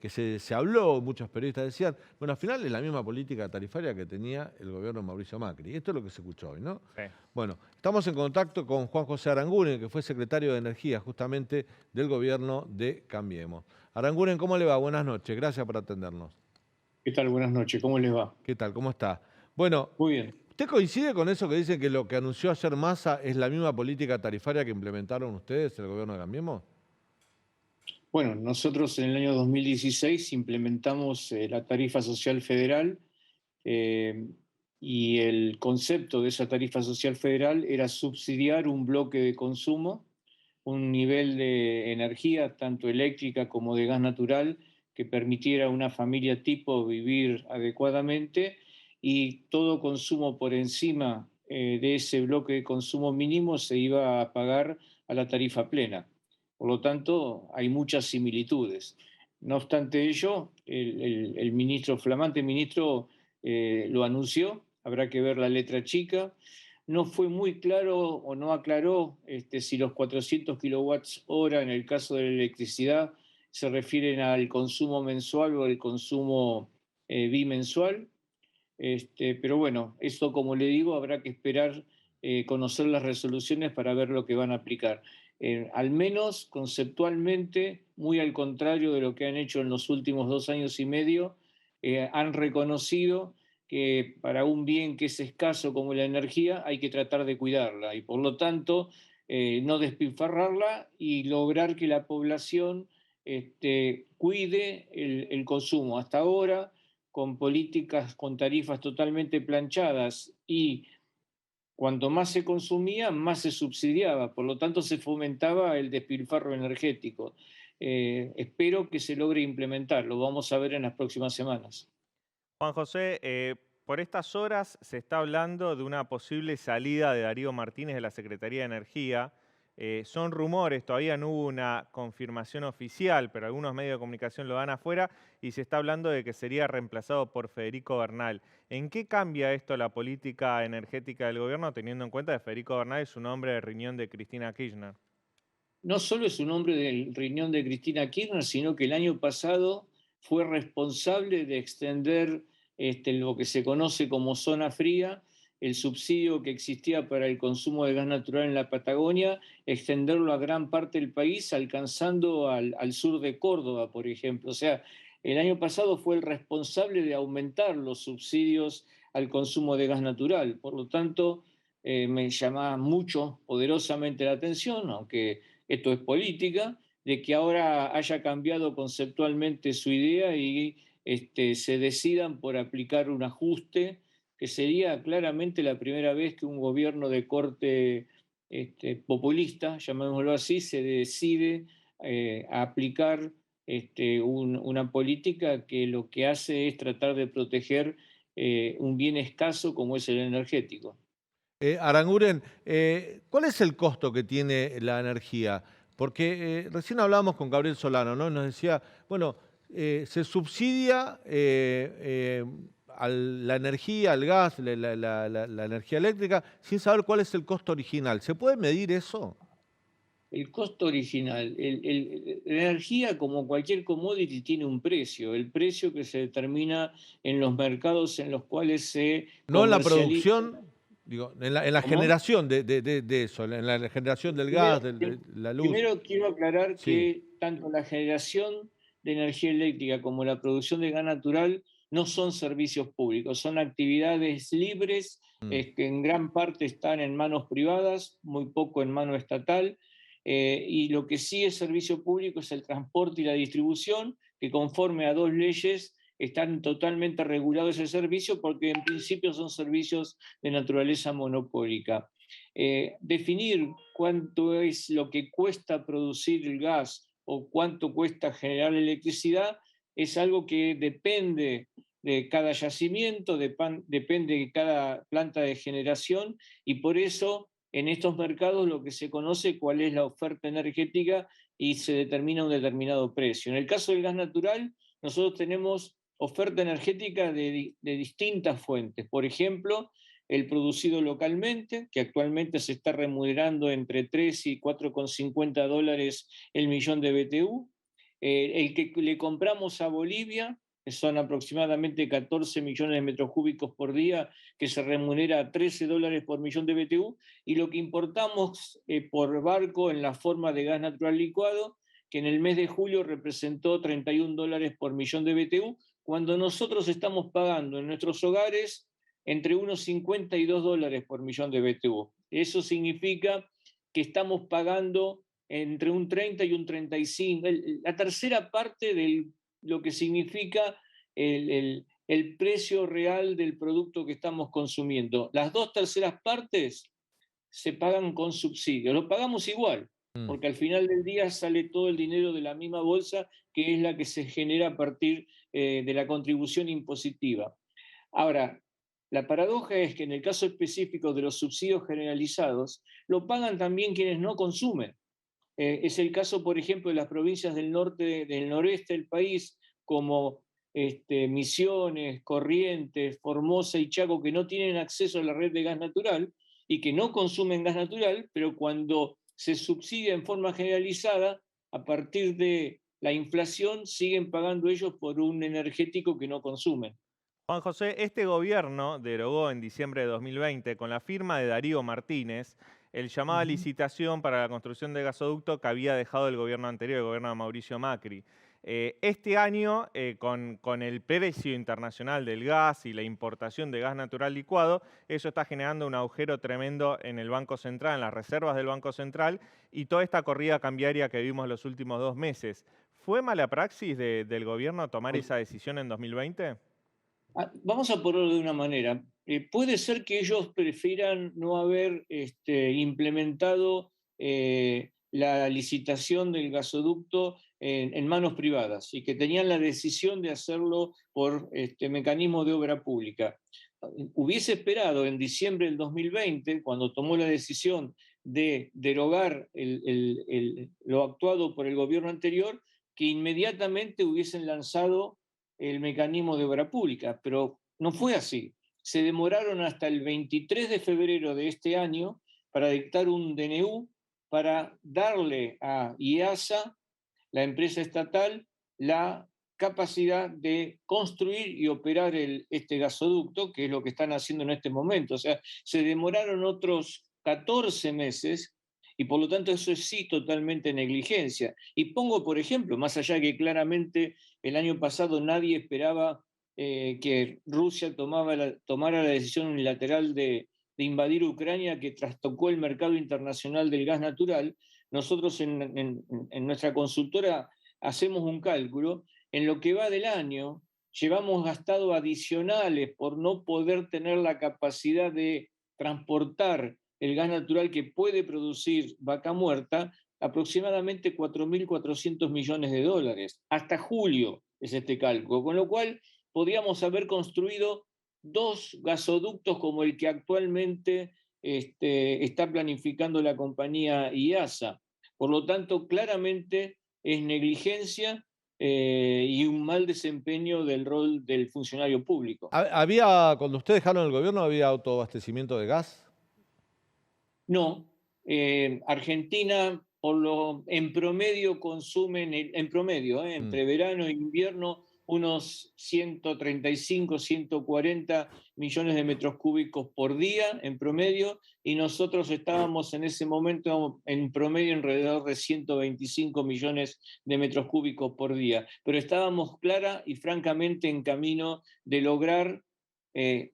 se habló, muchos periodistas decían, bueno, al final es la misma política tarifaria que tenía el gobierno de Mauricio Macri. Esto es lo que se escuchó hoy, ¿no? Sí. Bueno, estamos en contacto con Juan José Aranguren, que fue secretario de Energía justamente del gobierno de Cambiemos. Aranguren, ¿cómo le va? Buenas noches, gracias por atendernos. ¿Qué tal? Buenas noches, ¿cómo les va? ¿Qué tal? ¿Cómo está? Bueno, muy bien. ¿Usted coincide con eso que dice que lo que anunció ayer Massa es la misma política tarifaria que implementaron ustedes, el gobierno de Cambiemos? Bueno, nosotros en el año 2016 implementamos la tarifa social federal y el concepto de esa tarifa social federal era subsidiar un bloque de consumo, un nivel de energía, tanto eléctrica como de gas natural, que permitiera a una familia tipo vivir adecuadamente, y todo consumo por encima de ese bloque de consumo mínimo se iba a pagar a la tarifa plena. Por lo tanto, hay muchas similitudes. No obstante ello, el ministro, flamante ministro, lo anunció, habrá que ver la letra chica. No fue muy claro o no aclaró si los 400 kilowatts hora en el caso de la electricidad se refieren al consumo mensual o al consumo bimensual. Pero bueno, esto, como le digo, habrá que esperar conocer las resoluciones para ver lo que van a aplicar. Al menos conceptualmente, muy al contrario de lo que han hecho en los últimos 2 años y medio, han reconocido que para un bien que es escaso como la energía hay que tratar de cuidarla y por lo tanto no despilfarrarla y lograr que la población cuide el consumo. Hasta ahora, con políticas, con tarifas totalmente planchadas, y cuanto más se consumía, más se subsidiaba, por lo tanto se fomentaba el despilfarro energético. Espero que se logre implementar, lo vamos a ver en las próximas semanas. Juan José, por estas horas se está hablando de una posible salida de Darío Martínez de la Secretaría de Energía. Son rumores, todavía no hubo una confirmación oficial, pero algunos medios de comunicación lo dan afuera y se está hablando de que sería reemplazado por Federico Bernal. ¿En qué cambia esto la política energética del gobierno, teniendo en cuenta que Federico Bernal es un hombre de riñón de Cristina Kirchner? No solo es un hombre del riñón de Cristina Kirchner, sino que el año pasado fue responsable de extender lo que se conoce como zona fría, el subsidio que existía para el consumo de gas natural en la Patagonia, extenderlo a gran parte del país, alcanzando al sur de Córdoba, por ejemplo. O sea, el año pasado fue el responsable de aumentar los subsidios al consumo de gas natural. Por lo tanto, me llama mucho, poderosamente la atención, aunque esto es política, de que ahora haya cambiado conceptualmente su idea y se decidan por aplicar un ajuste, que sería claramente la primera vez que un gobierno de corte populista, llamémoslo así, se decide a aplicar una política que lo que hace es tratar de proteger un bien escaso como es el energético. Aranguren, ¿cuál es el costo que tiene la energía? Porque recién hablábamos con Gabriel Solano, ¿no? Nos decía, bueno, se subsidia la energía, el gas, la energía eléctrica, sin saber cuál es el costo original. ¿Se puede medir eso? El costo original, la energía, como cualquier commodity, tiene un precio, el precio que se determina en los mercados en los cuales se No en la comercializa. producción, digo, en la generación de eso, en la generación del gas, de la luz. Primero quiero aclarar Sí. que tanto la generación de energía eléctrica como la producción de gas natural no son servicios públicos, son actividades libres que en gran parte están en manos privadas, muy poco en mano estatal, y lo que sí es servicio público es el transporte y la distribución, que conforme a dos leyes están totalmente regulados ese servicio porque en principio son servicios de naturaleza monopólica. Definir cuánto es lo que cuesta producir el gas o cuánto cuesta generar electricidad es algo que depende de cada yacimiento, depende de cada planta de generación, y por eso en estos mercados lo que se conoce cuál es la oferta energética y se determina un determinado precio. En el caso del gas natural, nosotros tenemos oferta energética de distintas fuentes. Por ejemplo, el producido localmente, que actualmente se está remunerando entre 3 y 4,50 dólares el millón de BTU. El que le compramos a Bolivia, que son aproximadamente 14 millones de metros cúbicos por día, que se remunera a 13 dólares por millón de BTU, y lo que importamos por barco en la forma de gas natural licuado, que en el mes de julio representó 31 dólares por millón de BTU, cuando nosotros estamos pagando en nuestros hogares entre unos 50 y 2 dólares por millón de BTU. Eso significa que estamos pagando entre un 30 y un 35, la tercera parte de lo que significa el precio real del producto que estamos consumiendo. Las dos terceras partes se pagan con subsidio. Lo pagamos igual, porque al final del día sale todo el dinero de la misma bolsa, que es la que se genera a partir de la contribución impositiva. Ahora, la paradoja es que en el caso específico de los subsidios generalizados, lo pagan también quienes no consumen. Es el caso, por ejemplo, de las provincias del norte, del noreste del país, como Misiones, Corrientes, Formosa y Chaco, que no tienen acceso a la red de gas natural y que no consumen gas natural, pero cuando se subsidia en forma generalizada, a partir de la inflación, siguen pagando ellos por un energético que no consumen. Juan José, este gobierno derogó en diciembre de 2020, con la firma de Darío Martínez, el llamado a licitación para la construcción de gasoducto que había dejado el gobierno anterior, el gobierno de Mauricio Macri. Este año, con el precio internacional del gas y la importación de gas natural licuado, eso está generando un agujero tremendo en el Banco Central, en las reservas del Banco Central, y toda esta corrida cambiaria que vimos los últimos 2 meses. ¿Fue mala praxis del gobierno tomar esa decisión en 2020? Vamos a ponerlo de una manera. Puede ser que ellos prefieran no haber implementado la licitación del gasoducto en manos privadas y que tenían la decisión de hacerlo por mecanismo de obra pública. Hubiese esperado en diciembre del 2020, cuando tomó la decisión de derogar lo actuado por el gobierno anterior, que inmediatamente hubiesen lanzado el mecanismo de obra pública, pero no fue así. Se demoraron hasta el 23 de febrero de este año para dictar un DNU para darle a IEASA, la empresa estatal, la capacidad de construir y operar este gasoducto, que es lo que están haciendo en este momento. O sea, se demoraron otros 14 meses y por lo tanto eso es sí totalmente negligencia. Y pongo, por ejemplo, más allá que claramente el año pasado nadie esperaba que Rusia tomara la decisión unilateral de invadir Ucrania, que trastocó el mercado internacional del gas natural, nosotros en nuestra consultora hacemos un cálculo. En lo que va del año, llevamos gastado adicionales por no poder tener la capacidad de transportar el gas natural que puede producir Vaca Muerta, aproximadamente 4.400 millones de dólares. Hasta julio es este cálculo, con lo cual podríamos haber construido 2 gasoductos como el que actualmente está planificando la compañía IASA. Por lo tanto, claramente es negligencia y un mal desempeño del rol del funcionario público. Cuando ustedes dejaron el gobierno, ¿había autoabastecimiento de gas? No, Argentina en promedio consumen, entre verano e invierno, unos 135, 140 millones de metros cúbicos por día en promedio, y nosotros estábamos en ese momento en promedio alrededor de 125 millones de metros cúbicos por día. Pero estábamos clara y francamente en camino de lograr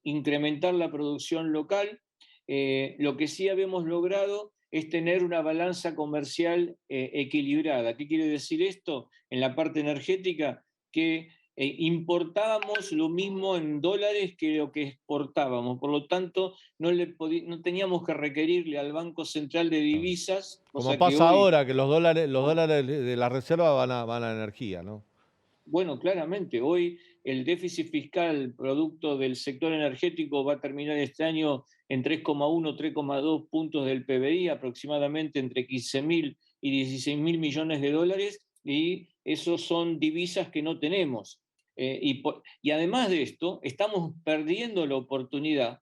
incrementar la producción local. Lo que sí habíamos logrado es tener una balanza comercial equilibrada. ¿Qué quiere decir esto? En la parte energética, que importábamos lo mismo en dólares que lo que exportábamos. Por lo tanto, no teníamos que requerirle al Banco Central de Divisas. Como pasa ahora, que los dólares de la reserva van a energía, ¿no? Bueno, claramente, hoy el déficit fiscal producto del sector energético va a terminar este año en 3,1, 3,2 puntos del PBI, aproximadamente entre 15.000 y 16.000 millones de dólares, y esos son divisas que no tenemos. Y además de esto, estamos perdiendo la oportunidad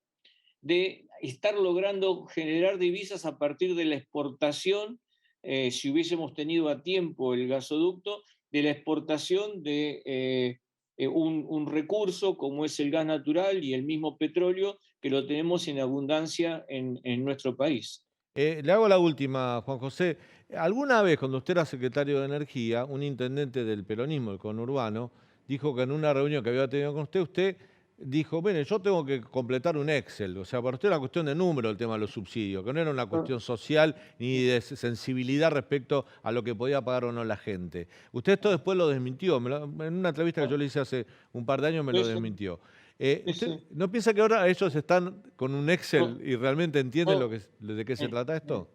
de estar logrando generar divisas a partir de la exportación, si hubiésemos tenido a tiempo el gasoducto, de la exportación de un recurso como es el gas natural y el mismo petróleo, que lo tenemos en abundancia en nuestro país. Le hago la última, Juan José. ¿Alguna vez, cuando usted era secretario de Energía, un intendente del peronismo, el conurbano, dijo que en una reunión que había tenido con usted dijo, mire, yo tengo que completar un Excel? O sea, para usted era una cuestión de número el tema de los subsidios, que no era una cuestión social ni de sensibilidad respecto a lo que podía pagar o no la gente. Usted esto después lo desmintió. En una entrevista que yo le hice hace un par de años me lo desmintió. ¿Usted no piensa que ahora ellos están con un Excel y realmente entienden de qué se trata esto?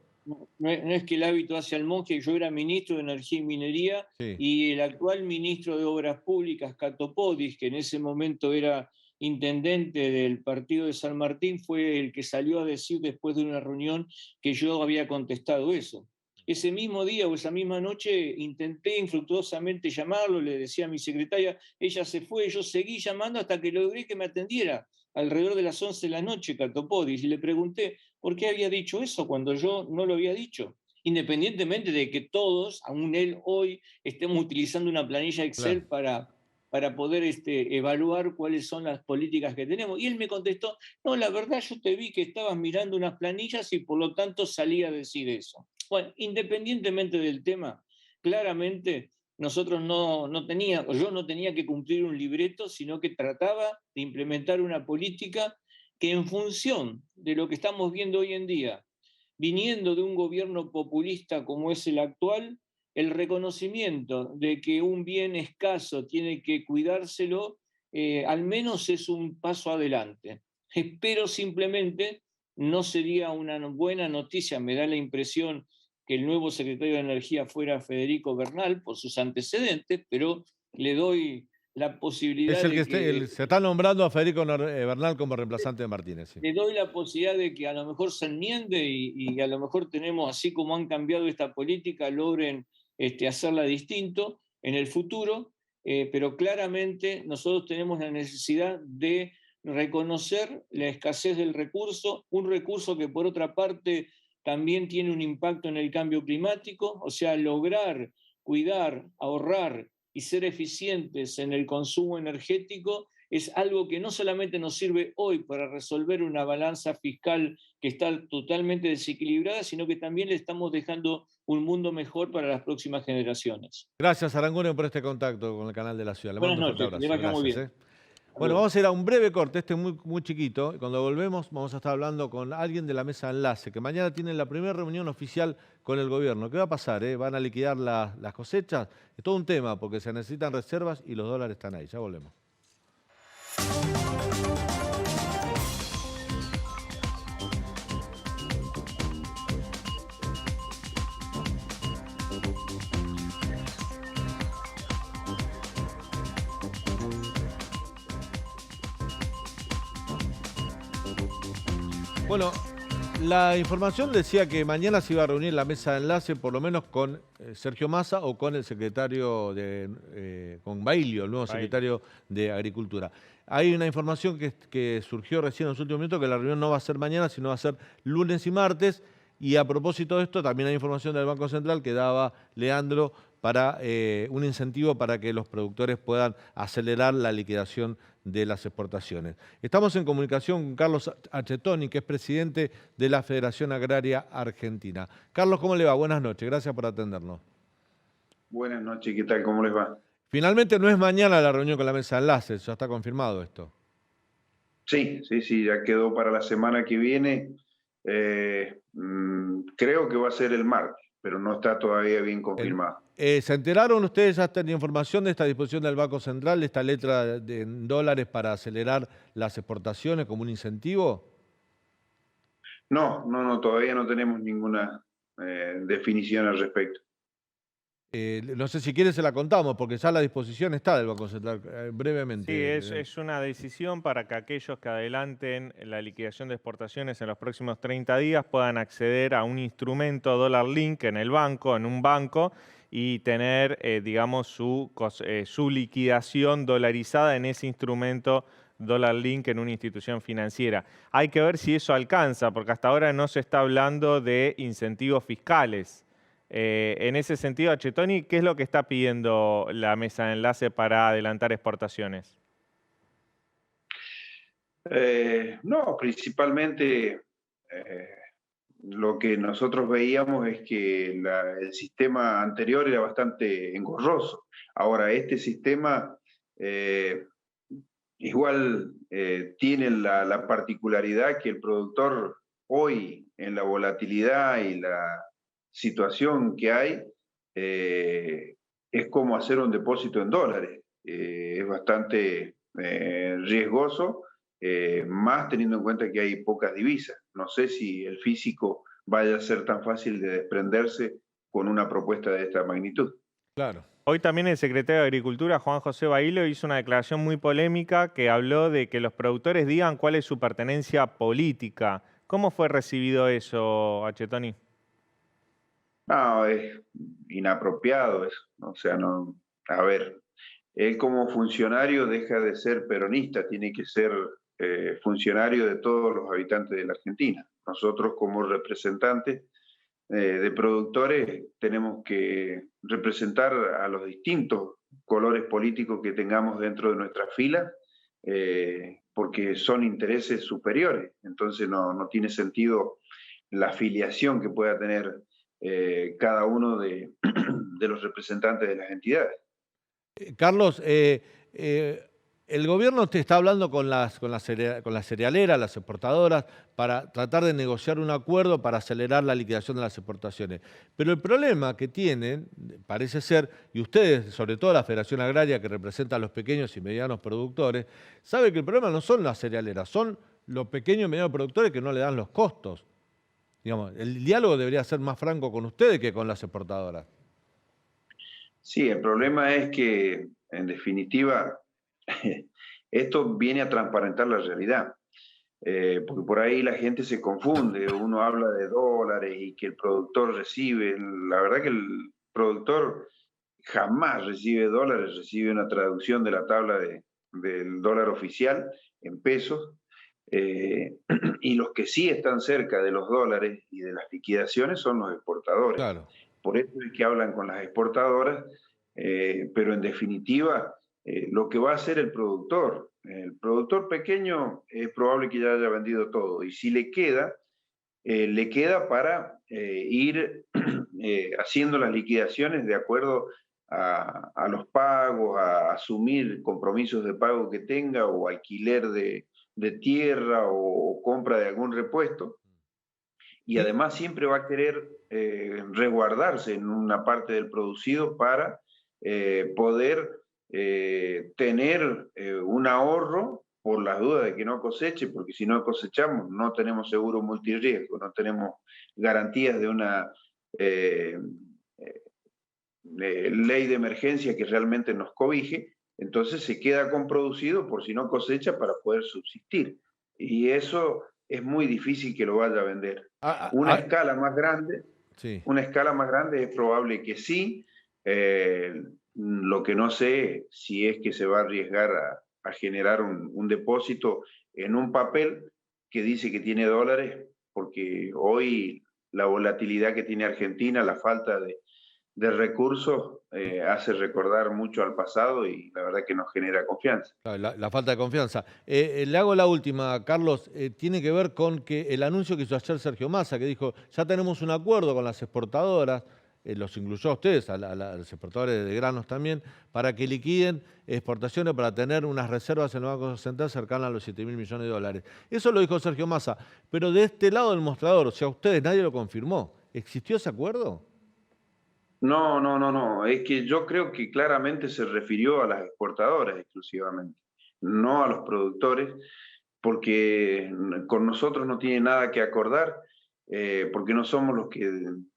No es que el hábito hace al monje. Yo era ministro de Energía y Minería, sí, y el actual ministro de Obras Públicas, Cato Podis, que en ese momento era intendente del partido de San Martín, fue el que salió a decir después de una reunión que yo había contestado eso. Ese mismo día o esa misma noche intenté infructuosamente llamarlo, le decía a mi secretaria, ella se fue, yo seguí llamando hasta que logré que me atendiera alrededor de las 11 de la noche, Cato Podis, y le pregunté por qué había dicho eso cuando yo no lo había dicho, independientemente de que todos, aún él hoy, estemos utilizando una planilla Excel, claro, para poder evaluar cuáles son las políticas que tenemos. Y él me contestó, no, la verdad yo te vi que estabas mirando unas planillas y por lo tanto salí a decir eso. Bueno, independientemente del tema, claramente nosotros yo no tenía que cumplir un libreto, sino que trataba de implementar una política que, en función de lo que estamos viendo hoy en día, viniendo de un gobierno populista como es el actual, el reconocimiento de que un bien escaso tiene que cuidárselo, al menos es un paso adelante. Espero simplemente, no sería una buena noticia, me da la impresión que el nuevo secretario de Energía fuera Federico Bernal por sus antecedentes, pero le doy la posibilidad se está nombrando a Federico Bernal como reemplazante de Martínez. Sí. Le doy la posibilidad de que a lo mejor se enmiende y a lo mejor tenemos, así como han cambiado esta política, logren hacerla distinto en el futuro, pero claramente nosotros tenemos la necesidad de reconocer la escasez del recurso, un recurso que por otra parte también tiene un impacto en el cambio climático, o sea, lograr, cuidar, ahorrar y ser eficientes en el consumo energético es algo que no solamente nos sirve hoy para resolver una balanza fiscal que está totalmente desequilibrada, sino que también le estamos dejando un mundo mejor para las próximas generaciones. Gracias, Aranguren, por este contacto con el canal de la ciudad. Le Buenas mando un fuerte noches, que le abrazo. vaya muy Gracias. bien. Bueno, vamos a ir a un breve corte, este es muy chiquito, y cuando volvemos vamos a estar hablando con alguien de la mesa de enlace, que mañana tienen la primera reunión oficial con el gobierno. ¿Qué va a pasar? ¿Van a liquidar las cosechas? Es todo un tema, porque se necesitan reservas y los dólares están ahí. Ya volvemos. Bueno, la información decía que mañana se iba a reunir la mesa de enlace, por lo menos con Sergio Massa o con el secretario con Bailio, el nuevo secretario de Agricultura. Hay una información que surgió recién en los últimos minutos, que la reunión no va a ser mañana, sino va a ser lunes y martes. Y a propósito de esto, también hay información del Banco Central que daba Leandro para un incentivo para que los productores puedan acelerar la liquidación de las exportaciones. Estamos en comunicación con Carlos Achetoni, que es presidente de la Federación Agraria Argentina. Carlos, ¿cómo le va? Buenas noches, gracias por atendernos. Buenas noches, ¿qué tal? ¿Cómo les va? Finalmente no es mañana la reunión con la mesa de enlaces, ya está confirmado esto. Sí, ya quedó para la semana que viene. Creo que va a ser el martes, pero no está todavía bien confirmado. ¿Se enteraron ustedes, ya tenían información de esta disposición del Banco Central, de esta letra en dólares para acelerar las exportaciones como un incentivo? No, todavía no tenemos ninguna definición al respecto. No sé si quiere se la contamos, porque ya la disposición está del Banco Central, brevemente. Sí, es una decisión para que aquellos que adelanten la liquidación de exportaciones en los próximos 30 días puedan acceder a un instrumento dólar link en el banco, en un banco, y tener, digamos, su liquidación dolarizada en ese instrumento dólar link en una institución financiera. Hay que ver si eso alcanza, porque hasta ahora no se está hablando de incentivos fiscales. En ese sentido, Achetoni, ¿qué es lo que está pidiendo la mesa de enlace para adelantar exportaciones? No, principalmente lo que nosotros veíamos es que el sistema anterior era bastante engorroso. Ahora, este sistema igual tiene la particularidad que el productor hoy, en la volatilidad y la situación que hay, es como hacer un depósito en dólares. Es bastante riesgoso, más teniendo en cuenta que hay pocas divisas. No sé si el físico vaya a ser tan fácil de desprenderse con una propuesta de esta magnitud. Claro. Hoy también el secretario de Agricultura, Juan José Bailio, hizo una declaración muy polémica que habló de que los productores digan cuál es su pertenencia política. ¿Cómo fue recibido eso, Achetoni? No, es inapropiado eso. O sea, no. A ver, él como funcionario deja de ser peronista, tiene que ser funcionario de todos los habitantes de la Argentina. Nosotros como representantes de productores tenemos que representar a los distintos colores políticos que tengamos dentro de nuestra fila, porque son intereses superiores. Entonces no tiene sentido la afiliación que pueda tener cada uno de los representantes de las entidades. Carlos, el gobierno te está hablando con las cerealeras, las exportadoras, para tratar de negociar un acuerdo para acelerar la liquidación de las exportaciones. Pero el problema que tienen, parece ser, y ustedes, sobre todo la Federación Agraria, que representa a los pequeños y medianos productores, sabe que el problema no son las cerealeras, son los pequeños y medianos productores que no le dan los costos. Digamos, el diálogo debería ser más franco con ustedes que con las exportadoras. Sí, el problema es que, en definitiva, esto viene a transparentar la realidad. Porque por ahí la gente se confunde, uno habla de dólares y que el productor recibe. La verdad que el productor jamás recibe dólares, recibe una traducción de la tabla del dólar oficial en pesos. Y los que sí están cerca de los dólares y de las liquidaciones son los exportadores. Claro. Por eso es que hablan con las exportadoras pero en definitiva, lo que va a hacer el productor pequeño es probable que ya haya vendido todo, y si le queda para ir haciendo las liquidaciones de acuerdo a los pagos, a asumir compromisos de pago que tenga, o alquiler de tierra, o compra de algún repuesto. Y además siempre va a querer resguardarse en una parte del producido para poder tener un ahorro por las dudas de que no coseche, porque si no cosechamos no tenemos seguro multirriesgo, no tenemos garantías de una ley de emergencia que realmente nos cobije. Entonces se queda con producido por si no cosecha, para poder subsistir. Y eso es muy difícil que lo vaya a vender. Escala más grande, sí. Una escala más grande es probable que sí. Lo que no sé si es que se va a arriesgar a generar un depósito en un papel que dice que tiene dólares, porque hoy la volatilidad que tiene Argentina, la falta de recursos, hace recordar mucho al pasado, y la verdad que nos genera confianza. La falta de confianza. Le hago la última, Carlos. Tiene que ver con que el anuncio que hizo ayer Sergio Massa, que dijo, ya tenemos un acuerdo con las exportadoras, los incluyó a ustedes, a los exportadores de granos también, para que liquiden exportaciones, para tener unas reservas en el Banco Central cercanas a los 7.000 millones de dólares. Eso lo dijo Sergio Massa, pero de este lado del mostrador, o sea, ustedes, nadie lo confirmó. ¿Existió ese acuerdo? No. Es que yo creo que claramente se refirió a las exportadoras exclusivamente, no a los productores, porque con nosotros no tiene nada que acordar, porque no somos los que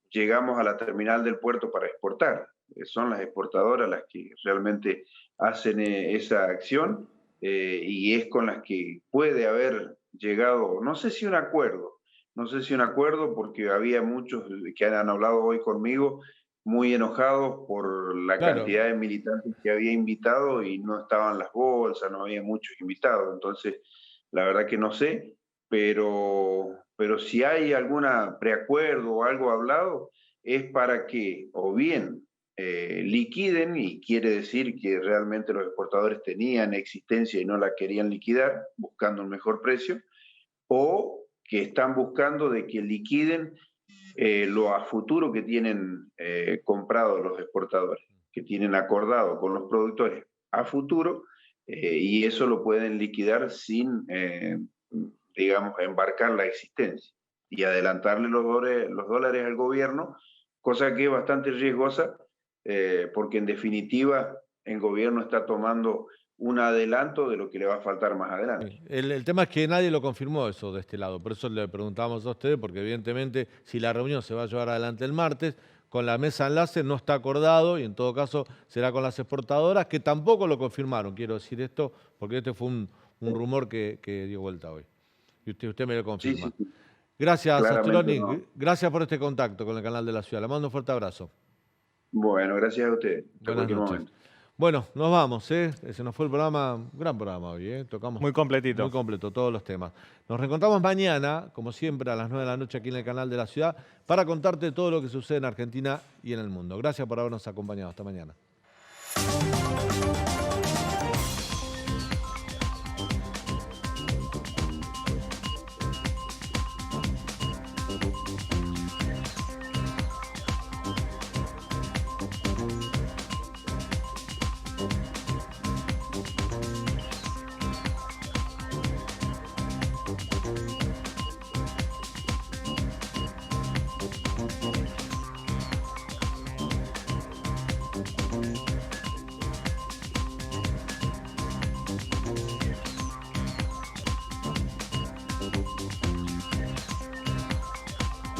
llegamos a la terminal del puerto para exportar. Son las exportadoras las que realmente hacen esa acción, y es con las que puede haber llegado, no sé si un acuerdo, porque había muchos que han hablado hoy conmigo muy enojados por la cantidad de militantes que había invitado, y no estaban las bolsas, no había muchos invitados. Entonces, la verdad que no sé, pero si hay alguna preacuerdo o algo hablado, es para que o bien liquiden, y quiere decir que realmente los exportadores tenían existencia y no la querían liquidar, buscando un mejor precio, o que están buscando de que liquiden lo a futuro que tienen comprado los exportadores, que tienen acordado con los productores a futuro, y eso lo pueden liquidar sin, digamos, embarcar la existencia y adelantarle los dólares al gobierno, cosa que es bastante riesgosa, porque en definitiva el gobierno está tomando un adelanto de lo que le va a faltar más adelante. El tema es que nadie lo confirmó eso de este lado, por eso le preguntábamos a ustedes, porque evidentemente si la reunión se va a llevar adelante el martes, con la mesa enlace no está acordado, y en todo caso será con las exportadoras, que tampoco lo confirmaron, quiero decir esto, porque este fue un rumor que dio vuelta hoy. Y usted me lo confirma. Sí. Gracias, Sasturoni. No. Gracias por este contacto con el Canal de la Ciudad. Le mando un fuerte abrazo. Bueno, gracias a usted. Buenas noches. Momento. Bueno, nos vamos, Se nos fue el programa, un gran programa hoy, Tocamos muy completito. Muy completo, todos los temas. Nos reencontramos mañana, como siempre, a las 9 de la noche aquí en el Canal de la Ciudad, para contarte todo lo que sucede en Argentina y en el mundo. Gracias por habernos acompañado. Hasta mañana.